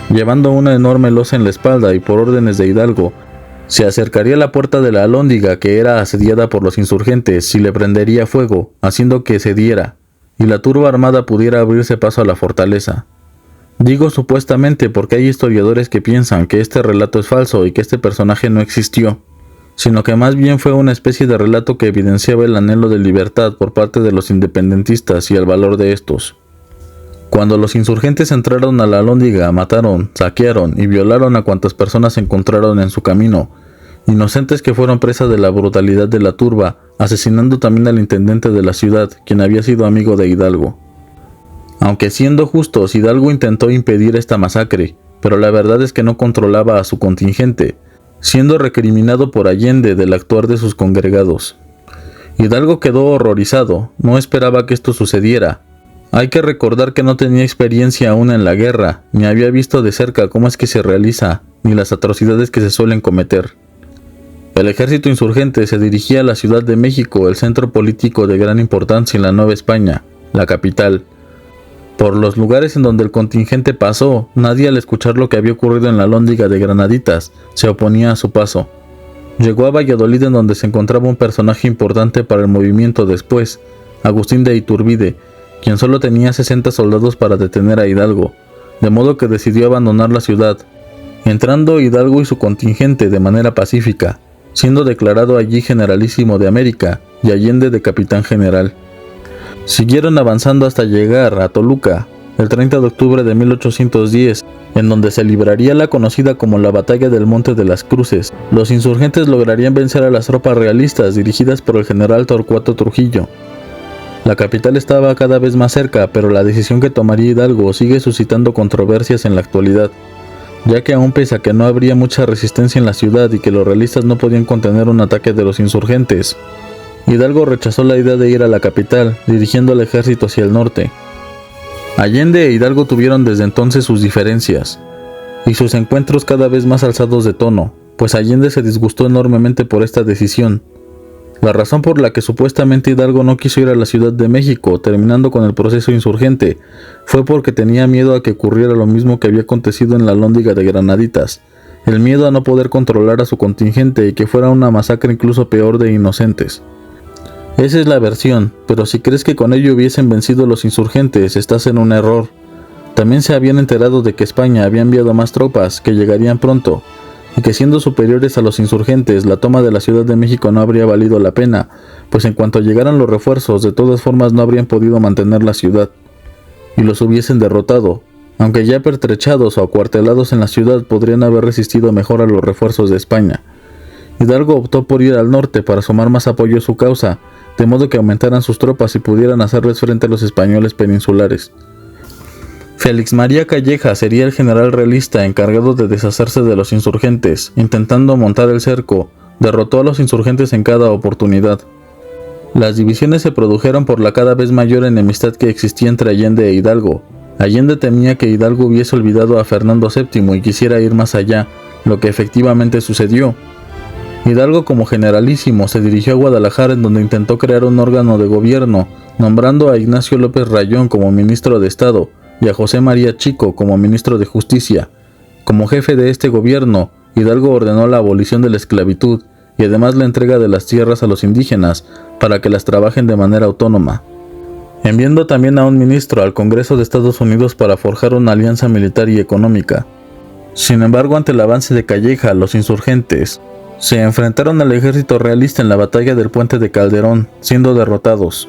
Llevando una enorme losa en la espalda y por órdenes de Hidalgo, se acercaría a la puerta de la Alhóndiga, que era asediada por los insurgentes, y le prendería fuego, haciendo que cediera, y la turba armada pudiera abrirse paso a la fortaleza. Digo supuestamente porque hay historiadores que piensan que este relato es falso y que este personaje no existió, sino que más bien fue una especie de relato que evidenciaba el anhelo de libertad por parte de los independentistas y el valor de estos. Cuando los insurgentes entraron a la Alhóndiga, mataron, saquearon y violaron a cuantas personas encontraron en su camino, inocentes que fueron presa de la brutalidad de la turba, asesinando también al intendente de la ciudad, quien había sido amigo de Hidalgo. Aunque siendo justos, Hidalgo intentó impedir esta masacre, pero la verdad es que no controlaba a su contingente, siendo recriminado por Allende del actuar de sus congregados. Hidalgo quedó horrorizado, no esperaba que esto sucediera. Hay que recordar que no tenía experiencia aún en la guerra, ni había visto de cerca cómo es que se realiza, ni las atrocidades que se suelen cometer. El ejército insurgente se dirigía a la Ciudad de México, el centro político de gran importancia en la Nueva España, la capital. Por los lugares en donde el contingente pasó, nadie al escuchar lo que había ocurrido en la Alhóndiga de Granaditas se oponía a su paso. Llegó a Valladolid, en donde se encontraba un personaje importante para el movimiento después, Agustín de Iturbide, quien solo tenía 60 soldados para detener a Hidalgo, de modo que decidió abandonar la ciudad. entrando Hidalgo y su contingente de manera pacífica, siendo declarado allí generalísimo de América y Allende de capitán general. Siguieron avanzando hasta llegar a Toluca, el 30 de octubre de 1810, en donde se libraría la conocida como la Batalla del Monte de las Cruces. Los insurgentes lograrían vencer a las tropas realistas dirigidas por el general Torcuato Trujillo. La capital estaba cada vez más cerca, pero la decisión que tomaría Hidalgo sigue suscitando controversias en la actualidad, ya que aún pese a que no habría mucha resistencia en la ciudad y que los realistas no podían contener un ataque de los insurgentes, Hidalgo rechazó la idea de ir a la capital, dirigiendo el ejército hacia el norte. Allende e Hidalgo tuvieron desde entonces sus diferencias, y sus encuentros cada vez más alzados de tono, pues Allende se disgustó enormemente por esta decisión. La razón por la que supuestamente Hidalgo no quiso ir a la Ciudad de México, terminando con el proceso insurgente, fue porque tenía miedo a que ocurriera lo mismo que había acontecido en la Alhóndiga de Granaditas, el miedo a no poder controlar a su contingente y que fuera una masacre incluso peor de inocentes. Esa es la versión, pero si crees que con ello hubiesen vencido los insurgentes, estás en un error. También se habían enterado de que España había enviado más tropas, que llegarían pronto, y que siendo superiores a los insurgentes, la toma de la Ciudad de México no habría valido la pena, pues en cuanto llegaran los refuerzos, de todas formas no habrían podido mantener la ciudad, y los hubiesen derrotado. Aunque ya pertrechados o acuartelados en la ciudad, podrían haber resistido mejor a los refuerzos de España. Hidalgo optó por ir al norte para sumar más apoyo a su causa, de modo que aumentaran sus tropas y pudieran hacerles frente a los españoles peninsulares. Félix María Calleja sería el general realista encargado de deshacerse de los insurgentes. Intentando montar el cerco, derrotó a los insurgentes en cada oportunidad. Las divisiones se produjeron por la cada vez mayor enemistad que existía entre Allende e Hidalgo. Allende temía que Hidalgo hubiese olvidado a Fernando VII y quisiera ir más allá, lo que efectivamente sucedió. Hidalgo, como generalísimo, se dirigió a Guadalajara, en donde intentó crear un órgano de gobierno, nombrando a Ignacio López Rayón como ministro de Estado y a José María Chico como ministro de Justicia. Como jefe de este gobierno, Hidalgo ordenó la abolición de la esclavitud y además la entrega de las tierras a los indígenas para que las trabajen de manera autónoma, enviando también a un ministro al Congreso de Estados Unidos para forjar una alianza militar y económica. Sin embargo, ante el avance de Calleja, los insurgentes se enfrentaron al ejército realista en la batalla del Puente de Calderón, siendo derrotados.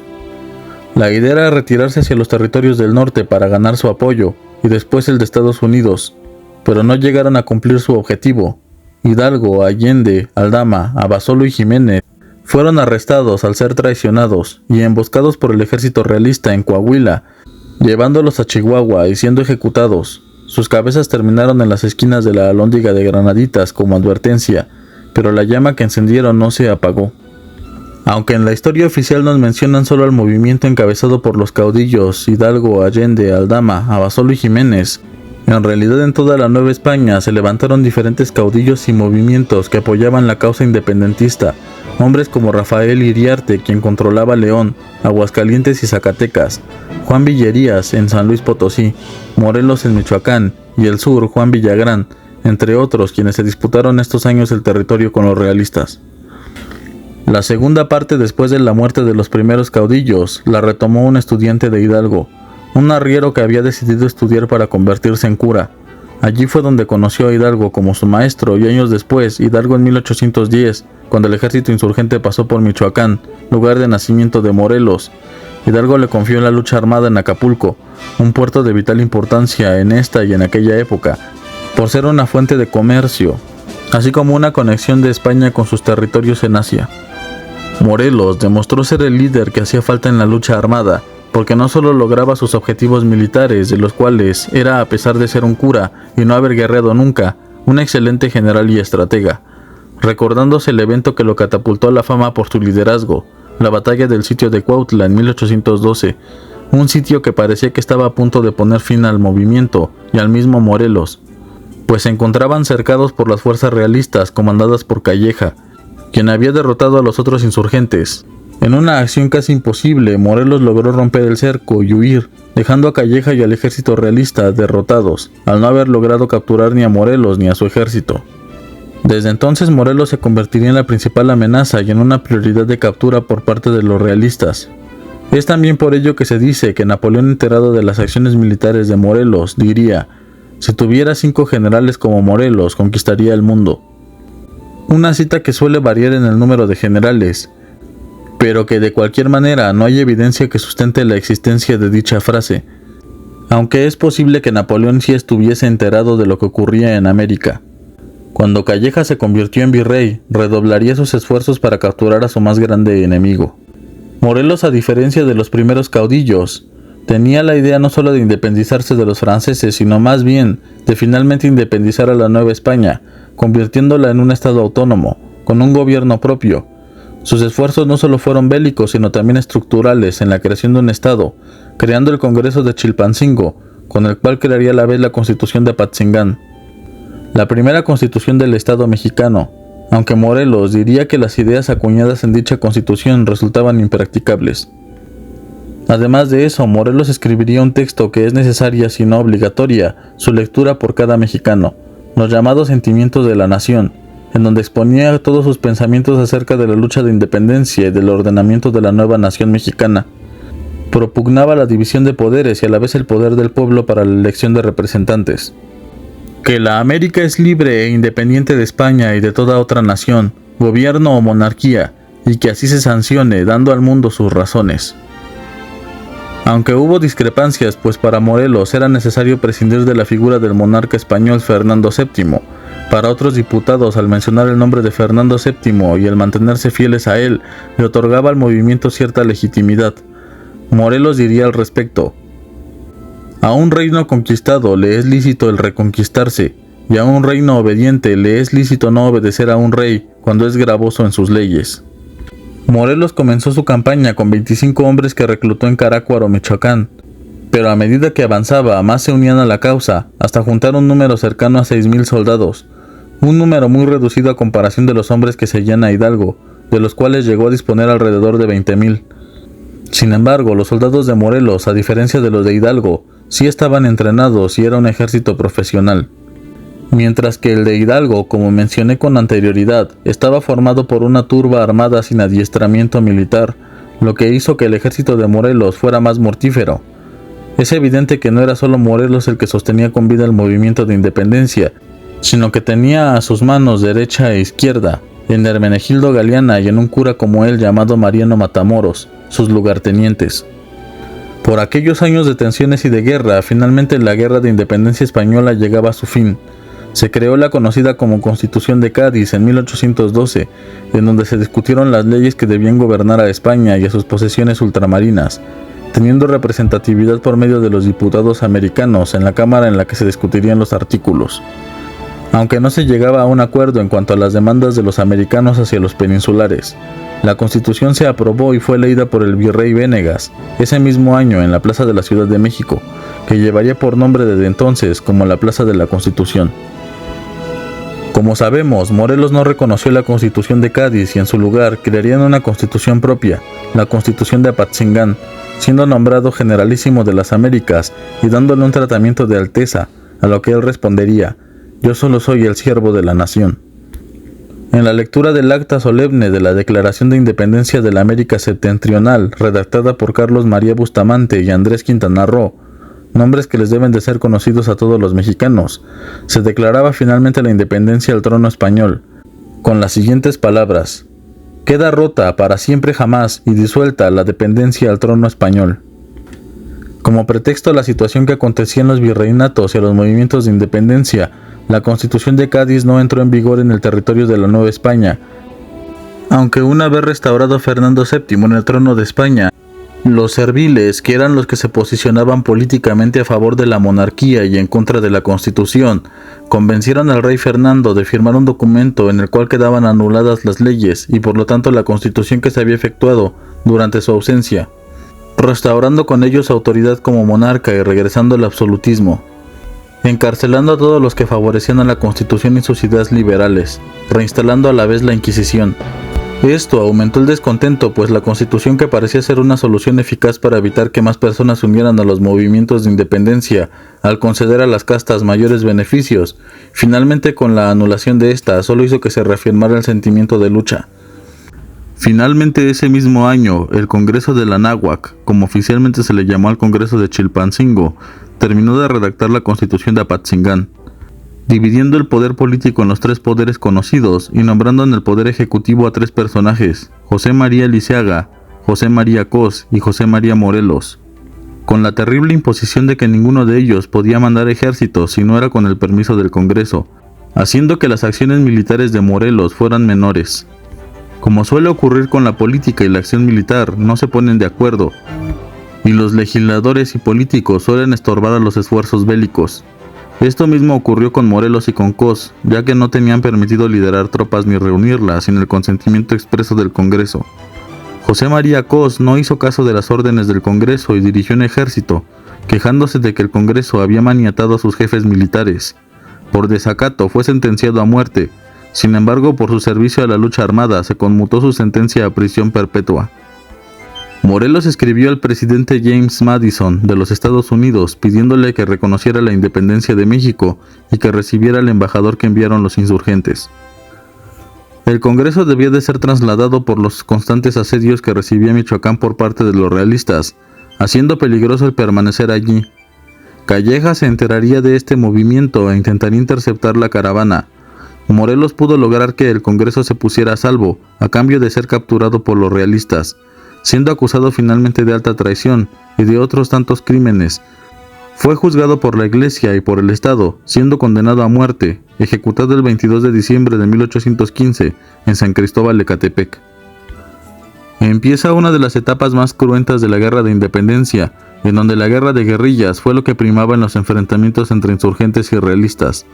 La idea era retirarse hacia los territorios del norte para ganar su apoyo, y después el de Estados Unidos, pero no llegaron a cumplir su objetivo. Hidalgo, Allende, Aldama, Abasolo y Jiménez fueron arrestados al ser traicionados y emboscados por el ejército realista en Coahuila, llevándolos a Chihuahua y siendo ejecutados. Sus cabezas terminaron en las esquinas de la Alhóndiga de Granaditas como advertencia, pero la llama que encendieron no se apagó. Aunque en la historia oficial nos mencionan solo al movimiento encabezado por los caudillos Hidalgo, Allende, Aldama, Abasolo y Jiménez, en realidad en toda la Nueva España se levantaron diferentes caudillos y movimientos que apoyaban la causa independentista, hombres como Rafael Iriarte, quien controlaba León, Aguascalientes y Zacatecas, Juan Villerías en San Luis Potosí, Morelos en Michoacán y el sur Juan Villagrán, entre otros quienes se disputaron estos años el territorio con los realistas. La segunda parte, después de la muerte de los primeros caudillos, la retomó un estudiante de Hidalgo, un arriero que había decidido estudiar para convertirse en cura. Allí fue donde conoció a Hidalgo como su maestro y años después, Hidalgo en 1810, cuando el ejército insurgente pasó por Michoacán, lugar de nacimiento de Morelos, Hidalgo le confió la lucha armada en Acapulco, un puerto de vital importancia en esta y en aquella época, por ser una fuente de comercio, así como una conexión de España con sus territorios en Asia. Morelos demostró ser el líder que hacía falta en la lucha armada, porque no solo lograba sus objetivos militares, de los cuales era, a pesar de ser un cura y no haber guerreado nunca, un excelente general y estratega, recordándose el evento que lo catapultó a la fama por su liderazgo, la batalla del sitio de Cuautla en 1812, un sitio que parecía que estaba a punto de poner fin al movimiento y al mismo Morelos, pues se encontraban cercados por las fuerzas realistas comandadas por Calleja, quien había derrotado a los otros insurgentes. En una acción casi imposible, Morelos logró romper el cerco y huir, dejando a Calleja y al ejército realista derrotados, al no haber logrado capturar ni a Morelos ni a su ejército. Desde entonces Morelos se convertiría en la principal amenaza y en una prioridad de captura por parte de los realistas. Es también por ello que se dice que Napoleón, enterado de las acciones militares de Morelos, diría: si tuviera 5 generales como Morelos, conquistaría el mundo. Una cita que suele variar en el número de generales, pero que de cualquier manera no hay evidencia que sustente la existencia de dicha frase, aunque es posible que Napoleón sí estuviese enterado de lo que ocurría en América. Cuando Calleja se convirtió en virrey, redoblaría sus esfuerzos para capturar a su más grande enemigo. Morelos, a diferencia de los primeros caudillos, tenía la idea no solo de independizarse de los franceses, sino más bien de finalmente independizar a la Nueva España, convirtiéndola en un estado autónomo, con un gobierno propio. Sus esfuerzos no solo fueron bélicos, sino también estructurales en la creación de un estado, creando el Congreso de Chilpancingo, con el cual crearía a la vez la Constitución de Apatzingán, la primera constitución del Estado mexicano, aunque Morelos diría que las ideas acuñadas en dicha constitución resultaban impracticables. Además de eso, Morelos escribiría un texto que es necesaria, si no obligatoria, su lectura por cada mexicano, los llamados Sentimientos de la Nación, en donde exponía todos sus pensamientos acerca de la lucha de independencia y del ordenamiento de la nueva nación mexicana. Propugnaba la división de poderes y a la vez el poder del pueblo para la elección de representantes. Que la América es libre e independiente de España y de toda otra nación, gobierno o monarquía, y que así se sancione, dando al mundo sus razones. Aunque hubo discrepancias, pues para Morelos era necesario prescindir de la figura del monarca español Fernando VII, para otros diputados, al mencionar el nombre de Fernando VII y el mantenerse fieles a él, le otorgaba al movimiento cierta legitimidad. Morelos diría al respecto: a un reino conquistado le es lícito el reconquistarse, y a un reino obediente le es lícito no obedecer a un rey cuando es gravoso en sus leyes. Morelos comenzó su campaña con 25 hombres que reclutó en Carácuaro, Michoacán, pero a medida que avanzaba, más se unían a la causa, hasta juntar un número cercano a 6,000 soldados, un número muy reducido a comparación de los hombres que seguían a Hidalgo, de los cuales llegó a disponer alrededor de 20,000. Sin embargo, los soldados de Morelos, a diferencia de los de Hidalgo, sí estaban entrenados y era un ejército profesional. Mientras que el de Hidalgo, como mencioné con anterioridad, estaba formado por una turba armada sin adiestramiento militar, lo que hizo que el ejército de Morelos fuera más mortífero. Es evidente que no era solo Morelos el que sostenía con vida el movimiento de independencia, sino que tenía a sus manos derecha e izquierda, en Hermenegildo Galeana y en un cura como él llamado Mariano Matamoros, sus lugartenientes. Por aquellos años de tensiones y de guerra, finalmente la guerra de independencia española llegaba a su fin. Se creó la conocida como Constitución de Cádiz en 1812, en donde se discutieron las leyes que debían gobernar a España y a sus posesiones ultramarinas, teniendo representatividad por medio de los diputados americanos en la Cámara en la que se discutirían los artículos. Aunque no se llegaba a un acuerdo en cuanto a las demandas de los americanos hacia los peninsulares, la Constitución se aprobó y fue leída por el virrey Vénegas, ese mismo año en la Plaza de la Ciudad de México, que llevaría por nombre desde entonces como la Plaza de la Constitución. Como sabemos, Morelos no reconoció la Constitución de Cádiz y en su lugar crearían una constitución propia, la Constitución de Apatzingán, siendo nombrado Generalísimo de las Américas y dándole un tratamiento de alteza, a lo que él respondería: yo solo soy el siervo de la nación. En la lectura del acta solemne de la Declaración de Independencia de la América Septentrional, redactada por Carlos María Bustamante y Andrés Quintana Roo, nombres que les deben de ser conocidos a todos los mexicanos, se declaraba finalmente la independencia al trono español, con las siguientes palabras: queda rota para siempre jamás y disuelta la dependencia al trono español. Como pretexto a la situación que acontecía en los virreinatos y a los movimientos de independencia, la Constitución de Cádiz no entró en vigor en el territorio de la Nueva España, aunque una vez restaurado Fernando VII en el trono de España, los serviles, que eran los que se posicionaban políticamente a favor de la monarquía y en contra de la Constitución, convencieron al rey Fernando de firmar un documento en el cual quedaban anuladas las leyes y por lo tanto la Constitución que se había efectuado durante su ausencia, restaurando con ello su autoridad como monarca y regresando al absolutismo, encarcelando a todos los que favorecían a la Constitución y sus ideas liberales, reinstalando a la vez la Inquisición. Esto aumentó el descontento, pues la Constitución, que parecía ser una solución eficaz para evitar que más personas se unieran a los movimientos de independencia, al conceder a las castas mayores beneficios, finalmente con la anulación de esta, solo hizo que se reafirmara el sentimiento de lucha. Finalmente ese mismo año, el Congreso de la Náhuac, como oficialmente se le llamó al Congreso de Chilpancingo, terminó de redactar la Constitución de Apatzingán, dividiendo el poder político en los tres poderes conocidos y nombrando en el poder ejecutivo a tres personajes: José María Liceaga, José María Cos y José María Morelos, con la terrible imposición de que ninguno de ellos podía mandar ejércitos si no era con el permiso del Congreso, haciendo que las acciones militares de Morelos fueran menores. Como suele ocurrir con la política y la acción militar, no se ponen de acuerdo, y los legisladores y políticos suelen estorbar a los esfuerzos bélicos. Esto mismo ocurrió con Morelos y con Cos, ya que no tenían permitido liderar tropas ni reunirlas sin el consentimiento expreso del Congreso. José María Cos no hizo caso de las órdenes del Congreso y dirigió un ejército, quejándose de que el Congreso había maniatado a sus jefes militares. Por desacato fue sentenciado a muerte. Sin embargo, por su servicio a la lucha armada se conmutó su sentencia a prisión perpetua. Morelos escribió al presidente James Madison de los Estados Unidos pidiéndole que reconociera la independencia de México y que recibiera al embajador que enviaron los insurgentes. El Congreso debía de ser trasladado por los constantes asedios que recibía Michoacán por parte de los realistas, haciendo peligroso el permanecer allí. Calleja se enteraría de este movimiento e intentaría interceptar la caravana. Morelos pudo lograr que el Congreso se pusiera a salvo, a cambio de ser capturado por los realistas, siendo acusado finalmente de alta traición y de otros tantos crímenes. Fue juzgado por la Iglesia y por el Estado, siendo condenado a muerte, ejecutado el 22 de diciembre de 1815 en San Cristóbal de Catepec. Empieza una de las etapas más cruentas de la Guerra de Independencia, en donde la guerra de guerrillas fue lo que primaba en los enfrentamientos entre insurgentes y realistas.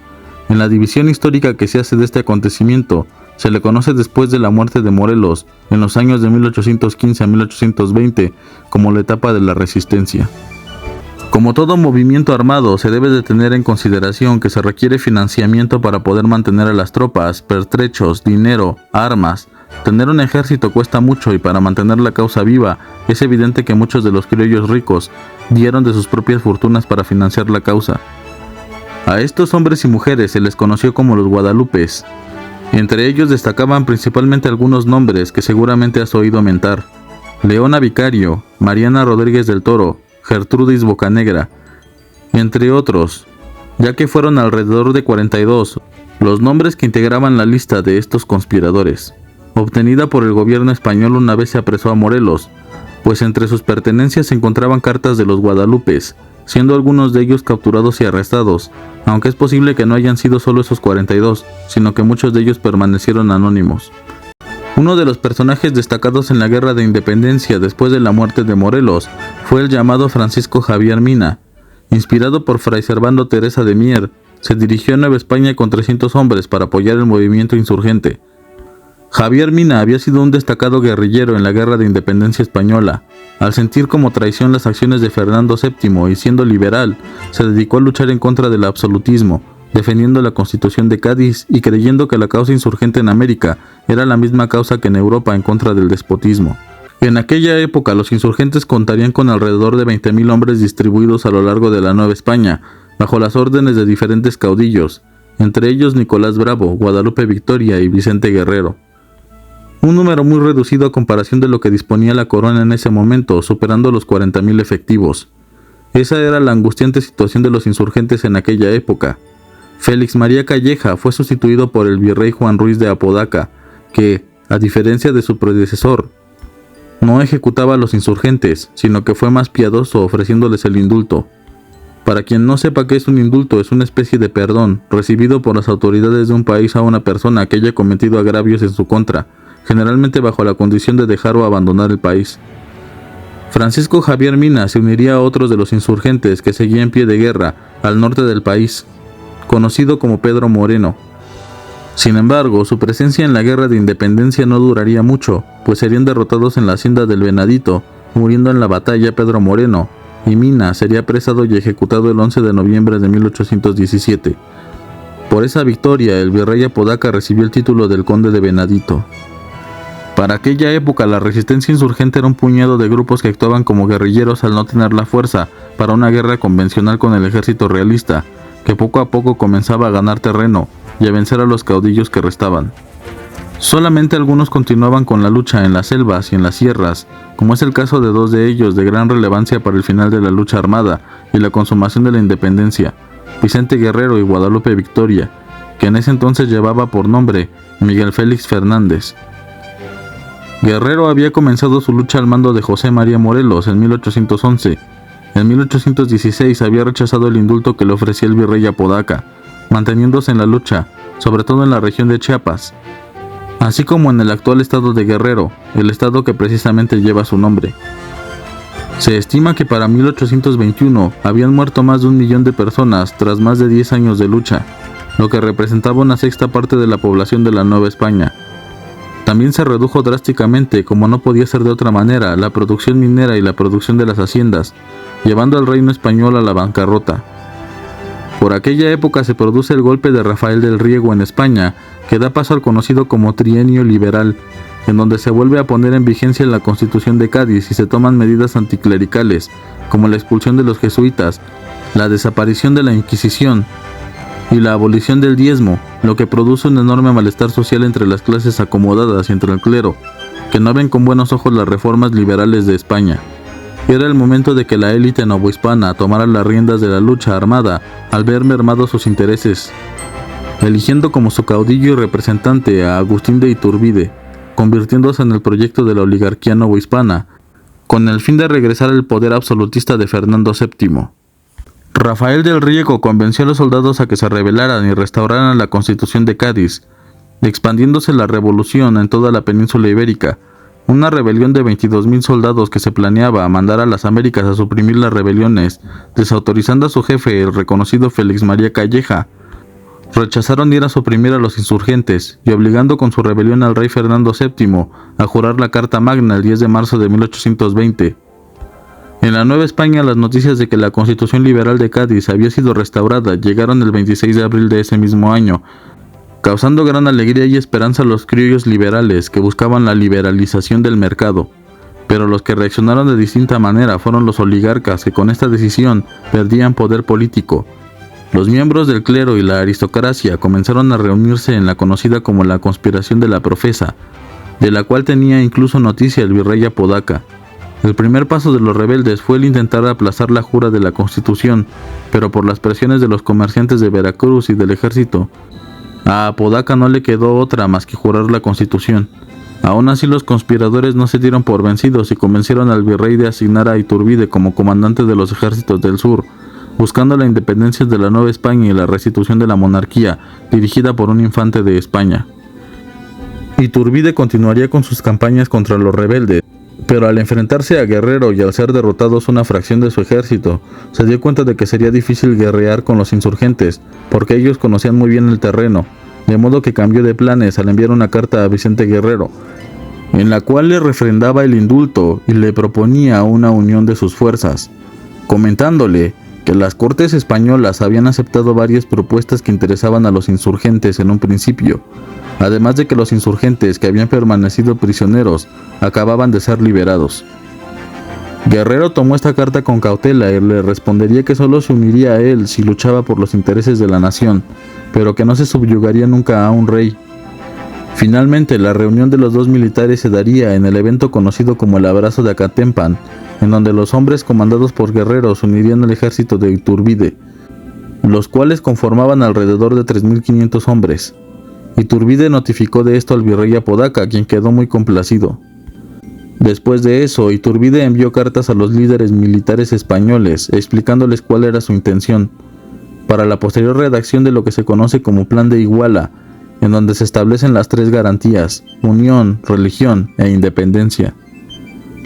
En la división histórica que se hace de este acontecimiento, se le conoce después de la muerte de Morelos, en los años de 1815 a 1820, como la etapa de la resistencia. Como todo movimiento armado, se debe de tener en consideración que se requiere financiamiento para poder mantener a las tropas, pertrechos, dinero, armas. Tener un ejército cuesta mucho y para mantener la causa viva, es evidente que muchos de los criollos ricos dieron de sus propias fortunas para financiar la causa. A estos hombres y mujeres se les conoció como los Guadalupes. Entre ellos destacaban principalmente algunos nombres que seguramente has oído mentar: Leona Vicario, Mariana Rodríguez del Toro, Gertrudis Bocanegra, entre otros, ya que fueron alrededor de 42 los nombres que integraban la lista de estos conspiradores, obtenida por el gobierno español una vez se apresó a Morelos, pues entre sus pertenencias se encontraban cartas de los Guadalupes, siendo algunos de ellos capturados y arrestados, aunque es posible que no hayan sido solo esos 42, sino que muchos de ellos permanecieron anónimos. Uno de los personajes destacados en la Guerra de Independencia después de la muerte de Morelos fue el llamado Francisco Javier Mina. Inspirado por Fray Servando Teresa de Mier, se dirigió a Nueva España con 300 hombres para apoyar el movimiento insurgente. Javier Mina había sido un destacado guerrillero en la Guerra de Independencia española. Al sentir como traición las acciones de Fernando VII y siendo liberal, se dedicó a luchar en contra del absolutismo, defendiendo la Constitución de Cádiz y creyendo que la causa insurgente en América era la misma causa que en Europa en contra del despotismo. En aquella época los insurgentes contarían con alrededor de 20.000 hombres distribuidos a lo largo de la Nueva España, bajo las órdenes de diferentes caudillos, entre ellos Nicolás Bravo, Guadalupe Victoria y Vicente Guerrero. Un número muy reducido a comparación de lo que disponía la corona en ese momento, superando los 40.000 efectivos. Esa era la angustiante situación de los insurgentes en aquella época. Félix María Calleja fue sustituido por el virrey Juan Ruiz de Apodaca, que, a diferencia de su predecesor, no ejecutaba a los insurgentes, sino que fue más piadoso ofreciéndoles el indulto. Para quien no sepa qué es un indulto, es una especie de perdón recibido por las autoridades de un país a una persona que haya cometido agravios en su contra, generalmente bajo la condición de dejar o abandonar el país. Francisco Javier Mina se uniría a otros de los insurgentes que seguían en pie de guerra al norte del país, conocido como Pedro Moreno. Sin embargo, su presencia en la Guerra de Independencia no duraría mucho, pues serían derrotados en la hacienda del Venadito, muriendo en la batalla Pedro Moreno, y Mina sería apresado y ejecutado el 11 de noviembre de 1817. Por esa victoria, el virrey Apodaca recibió el título del conde de Venadito. Para aquella época, la resistencia insurgente era un puñado de grupos que actuaban como guerrilleros al no tener la fuerza para una guerra convencional con el ejército realista, que poco a poco comenzaba a ganar terreno y a vencer a los caudillos que restaban. Solamente algunos continuaban con la lucha en las selvas y en las sierras, como es el caso de dos de ellos de gran relevancia para el final de la lucha armada y la consumación de la independencia, Vicente Guerrero y Guadalupe Victoria, que en ese entonces llevaba por nombre Miguel Félix Fernández. Guerrero había comenzado su lucha al mando de José María Morelos en 1811. En 1816 había rechazado el indulto que le ofrecía el virrey Apodaca, manteniéndose en la lucha, sobre todo en la región de Chiapas, así como en el actual estado de Guerrero, el estado que precisamente lleva su nombre. Se estima que para 1821 habían muerto más de 1 millón de personas tras más de 10 años de lucha, lo que representaba una sexta parte de la población de la Nueva España. También se redujo drásticamente, como no podía ser de otra manera, la producción minera y la producción de las haciendas, llevando al reino español a la bancarrota. Por aquella época se produce el golpe de Rafael del Riego en España, que da paso al conocido como Trienio Liberal, en donde se vuelve a poner en vigencia la Constitución de Cádiz y se toman medidas anticlericales, como la expulsión de los jesuitas, la desaparición de la Inquisición y la abolición del diezmo, lo que produce un enorme malestar social entre las clases acomodadas y entre el clero, que no ven con buenos ojos las reformas liberales de España. Era el momento de que la élite novohispana tomara las riendas de la lucha armada al ver mermados sus intereses, eligiendo como su caudillo y representante a Agustín de Iturbide, convirtiéndose en el proyecto de la oligarquía novohispana, con el fin de regresar al poder absolutista de Fernando VII. Rafael del Riego convenció a los soldados a que se rebelaran y restauraran la Constitución de Cádiz, expandiéndose la revolución en toda la península ibérica, una rebelión de 22,000 soldados que se planeaba mandar a las Américas a suprimir las rebeliones, desautorizando a su jefe, el reconocido Félix María Calleja. Rechazaron ir a suprimir a los insurgentes y obligando con su rebelión al rey Fernando VII a jurar la Carta Magna el 10 de marzo de 1820. En la Nueva España, las noticias de que la Constitución Liberal de Cádiz había sido restaurada llegaron el 26 de abril de ese mismo año, causando gran alegría y esperanza a los criollos liberales que buscaban la liberalización del mercado. Pero los que reaccionaron de distinta manera fueron los oligarcas que con esta decisión perdían poder político. Los miembros del clero y la aristocracia comenzaron a reunirse en la conocida como la Conspiración de la Profesa, de la cual tenía incluso noticia el virrey Apodaca. El primer paso de los rebeldes fue el intentar aplazar la jura de la Constitución, pero por las presiones de los comerciantes de Veracruz y del ejército, a Apodaca no le quedó otra más que jurar la Constitución. Aún así, los conspiradores no se dieron por vencidos y convencieron al virrey de asignar a Iturbide como comandante de los ejércitos del sur, buscando la independencia de la Nueva España y la restitución de la monarquía, dirigida por un infante de España. Iturbide continuaría con sus campañas contra los rebeldes, pero al enfrentarse a Guerrero y al ser derrotados una fracción de su ejército, se dio cuenta de que sería difícil guerrear con los insurgentes, porque ellos conocían muy bien el terreno, de modo que cambió de planes al enviar una carta a Vicente Guerrero, en la cual le refrendaba el indulto y le proponía una unión de sus fuerzas, comentándole que las Cortes españolas habían aceptado varias propuestas que interesaban a los insurgentes en un principio, además de que los insurgentes que habían permanecido prisioneros acababan de ser liberados. Guerrero tomó esta carta con cautela y le respondería que solo se uniría a él si luchaba por los intereses de la nación, pero que no se subyugaría nunca a un rey. Finalmente, la reunión de los dos militares se daría en el evento conocido como el Abrazo de Acatempan, en donde los hombres comandados por Guerrero se unirían al ejército de Iturbide, los cuales conformaban alrededor de 3,500 hombres. Iturbide notificó de esto al virrey Apodaca, quien quedó muy complacido. Después de eso, Iturbide envió cartas a los líderes militares españoles, explicándoles cuál era su intención, para la posterior redacción de lo que se conoce como Plan de Iguala, en donde se establecen las 3 garantías: unión, religión e independencia.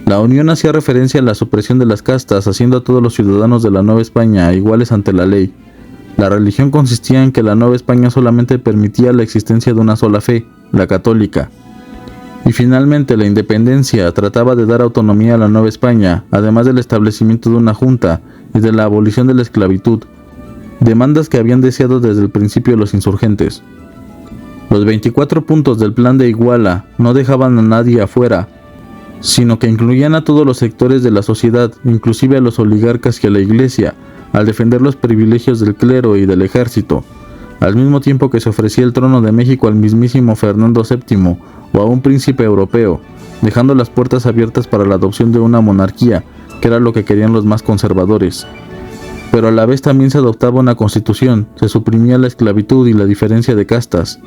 La unión hacía referencia a la supresión de las castas, haciendo a todos los ciudadanos de la Nueva España iguales ante la ley. La religión consistía en que la Nueva España solamente permitía la existencia de una sola fe, la católica. Y finalmente la independencia trataba de dar autonomía a la Nueva España, además del establecimiento de una junta y de la abolición de la esclavitud, demandas que habían deseado desde el principio los insurgentes. Los 24 puntos del Plan de Iguala no dejaban a nadie afuera, sino que incluían a todos los sectores de la sociedad, inclusive a los oligarcas y a la Iglesia, al defender los privilegios del clero y del ejército, al mismo tiempo que se ofrecía el trono de México al mismísimo Fernando VII o a un príncipe europeo, dejando las puertas abiertas para la adopción de una monarquía, que era lo que querían los más conservadores. Pero a la vez también se adoptaba una constitución, se suprimía la esclavitud y la diferencia de castas.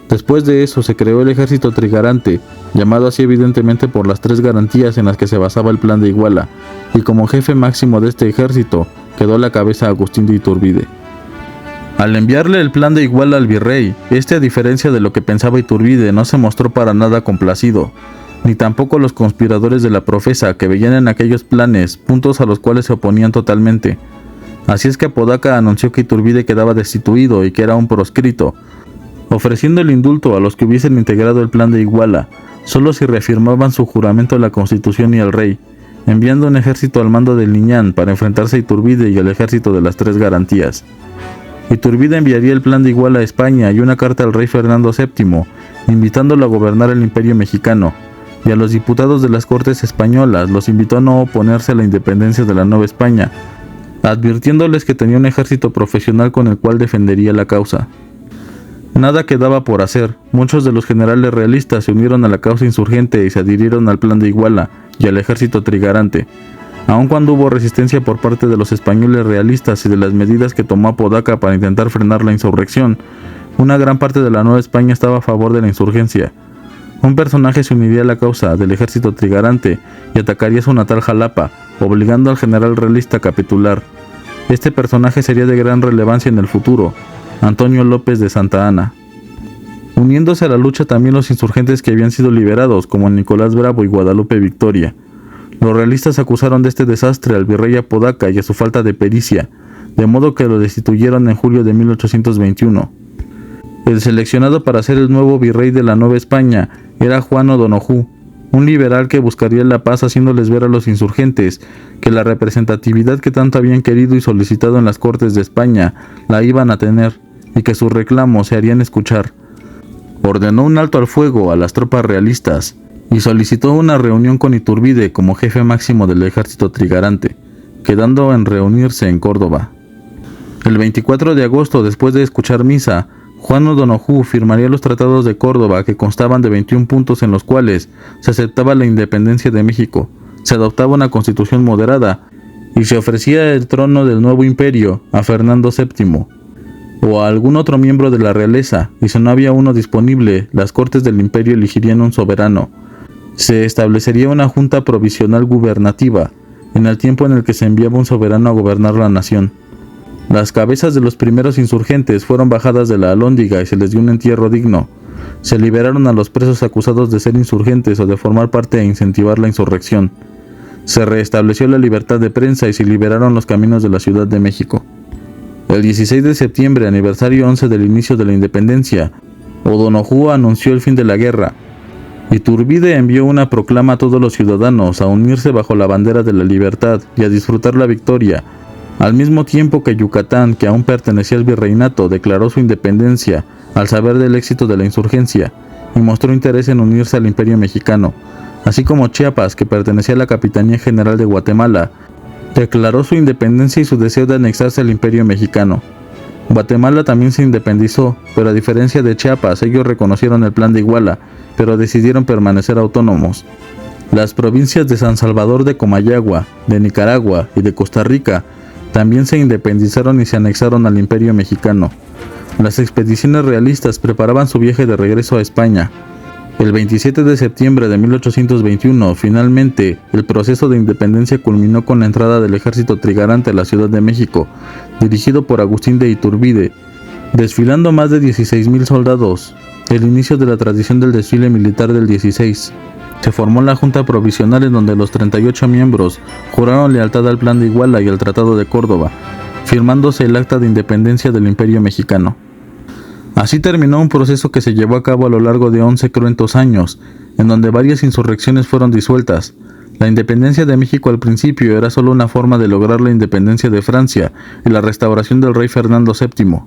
Después de eso se creó el ejército trigarante, llamado así evidentemente por las 3 garantías en las que se basaba el Plan de Iguala, y como jefe máximo de este ejército quedó a la cabeza Agustín de Iturbide. Al enviarle el Plan de Iguala al virrey, a diferencia de lo que pensaba Iturbide, no se mostró para nada complacido, ni tampoco los conspiradores de la Profesa, que veían en aquellos planes puntos a los cuales se oponían totalmente. Así es que Apodaca anunció que Iturbide quedaba destituido y que era un proscrito, ofreciendo el indulto a los que hubiesen integrado el Plan de Iguala, solo si reafirmaban su juramento a la Constitución y al rey, enviando un ejército al mando de Liñán para enfrentarse a Iturbide y al ejército de las 3 garantías. Iturbide enviaría el Plan de Iguala a España y una carta al rey Fernando VII, invitándolo a gobernar el Imperio Mexicano, y a los diputados de las Cortes Españolas los invitó a no oponerse a la independencia de la Nueva España, advirtiéndoles que tenía un ejército profesional con el cual defendería la causa. Nada quedaba por hacer. Muchos de los generales realistas se unieron a la causa insurgente y se adhirieron al Plan de Iguala y al ejército trigarante. Aun cuando hubo resistencia por parte de los españoles realistas y de las medidas que tomó Apodaca para intentar frenar la insurrección, una gran parte de la Nueva España estaba a favor de la insurgencia. Un personaje se uniría a la causa del ejército trigarante y atacaría su natal Jalapa, obligando al general realista a capitular. Este personaje sería de gran relevancia en el futuro, Antonio López de Santa Anna. Uniéndose a la lucha también los insurgentes que habían sido liberados, como Nicolás Bravo y Guadalupe Victoria. Los realistas acusaron de este desastre al virrey Apodaca y a su falta de pericia, de modo que lo destituyeron en julio de 1821. El seleccionado para ser el nuevo virrey de la Nueva España era Juan O'Donojú, un liberal que buscaría la paz haciéndoles ver a los insurgentes que la representatividad que tanto habían querido y solicitado en las Cortes de España la iban a tener y que sus reclamos se harían escuchar. Ordenó un alto al fuego a las tropas realistas y solicitó una reunión con Iturbide como jefe máximo del ejército trigarante, quedando en reunirse en Córdoba. El 24 de agosto, después de escuchar misa, Juan O'Donojú firmaría los tratados de Córdoba, que constaban de 21 puntos en los cuales se aceptaba la independencia de México, se adoptaba una constitución moderada y se ofrecía el trono del nuevo imperio a Fernando VII o a algún otro miembro de la realeza, y si no había uno disponible, las Cortes del imperio elegirían un soberano. Se establecería una junta provisional gubernativa, en el tiempo en el que se enviaba un soberano a gobernar la nación. Las cabezas de los primeros insurgentes fueron bajadas de la Alhóndiga y se les dio un entierro digno. Se liberaron a los presos acusados de ser insurgentes o de formar parte e incentivar la insurrección. Se restableció la libertad de prensa y se liberaron los caminos de la Ciudad de México. El 16 de septiembre, aniversario 11 del inicio de la independencia, O'Donojú anunció el fin de la guerra. Iturbide envió una proclama a todos los ciudadanos a unirse bajo la bandera de la libertad y a disfrutar la victoria, al mismo tiempo que Yucatán, que aún pertenecía al virreinato, declaró su independencia al saber del éxito de la insurgencia y mostró interés en unirse al Imperio Mexicano, así como Chiapas, que pertenecía a la Capitanía General de Guatemala, declaró su independencia y su deseo de anexarse al Imperio Mexicano. Guatemala también se independizó, pero a diferencia de Chiapas, ellos reconocieron el Plan de Iguala, pero decidieron permanecer autónomos. Las provincias de San Salvador de Comayagua, de Nicaragua y de Costa Rica también se independizaron y se anexaron al Imperio Mexicano. Las expediciones realistas preparaban su viaje de regreso a España. El 27 de septiembre de 1821, finalmente, el proceso de independencia culminó con la entrada del ejército trigarante a la Ciudad de México, dirigido por Agustín de Iturbide, desfilando más de 16,000 soldados. El inicio de la tradición del desfile militar del 16. Se formó la Junta Provisional en donde los 38 miembros juraron lealtad al Plan de Iguala y al Tratado de Córdoba, firmándose el Acta de Independencia del Imperio Mexicano. Así terminó un proceso que se llevó a cabo a lo largo de 11 cruentos años, en donde varias insurrecciones fueron disueltas. La independencia de México al principio era solo una forma de lograr la independencia de Francia y la restauración del rey Fernando VII.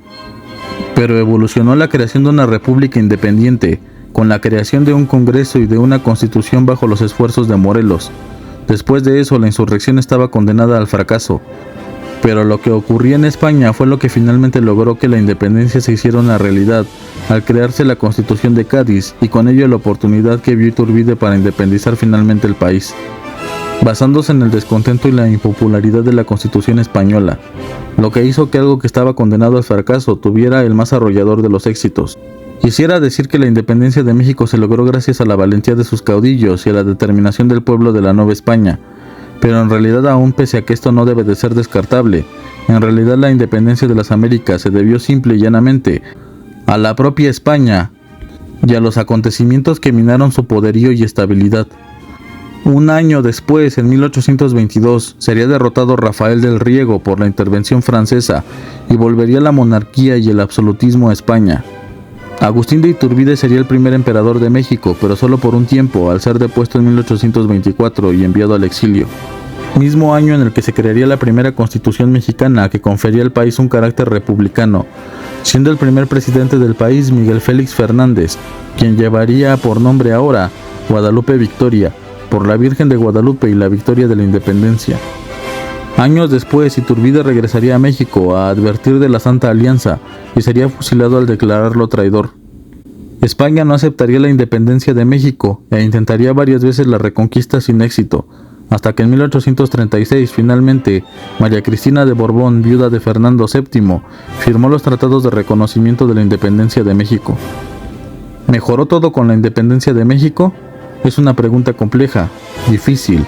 Pero evolucionó la creación de una república independiente, con la creación de un congreso y de una constitución bajo los esfuerzos de Morelos. Después de eso, la insurrección estaba condenada al fracaso. Pero lo que ocurría en España fue lo que finalmente logró que la independencia se hiciera una realidad, al crearse la Constitución de Cádiz y con ello la oportunidad que vio Iturbide para independizar finalmente el país, basándose en el descontento y la impopularidad de la Constitución española, lo que hizo que algo que estaba condenado al fracaso tuviera el más arrollador de los éxitos. Quisiera decir que la independencia de México se logró gracias a la valentía de sus caudillos y a la determinación del pueblo de la Nueva España, pero en realidad, aún pese a que esto no debe de ser descartable, en realidad la independencia de las Américas se debió simple y llanamente a la propia España y a los acontecimientos que minaron su poderío y estabilidad. Un año después, en 1822, sería derrotado Rafael del Riego por la intervención francesa y volvería la monarquía y el absolutismo a España. Agustín de Iturbide sería el primer emperador de México, pero solo por un tiempo, al ser depuesto en 1824 y enviado al exilio. Mismo año en el que se crearía la primera Constitución mexicana que confería al país un carácter republicano, siendo el primer presidente del país Miguel Félix Fernández, quien llevaría por nombre ahora Guadalupe Victoria, por la Virgen de Guadalupe y la victoria de la independencia. Años después, Iturbide regresaría a México a advertir de la Santa Alianza y sería fusilado al declararlo traidor. España no aceptaría la independencia de México e intentaría varias veces la reconquista sin éxito, hasta que en 1836 finalmente María Cristina de Borbón, viuda de Fernando VII, firmó los tratados de reconocimiento de la independencia de México. ¿Mejoró todo con la independencia de México? Es una pregunta compleja, difícil.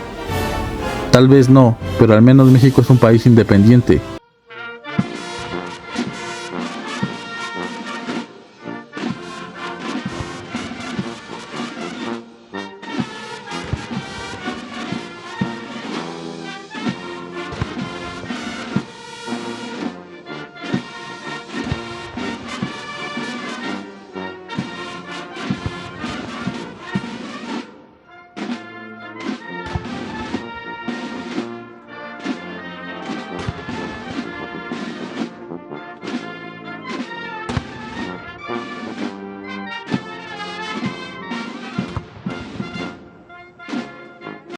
Tal vez no, pero al menos México es un país independiente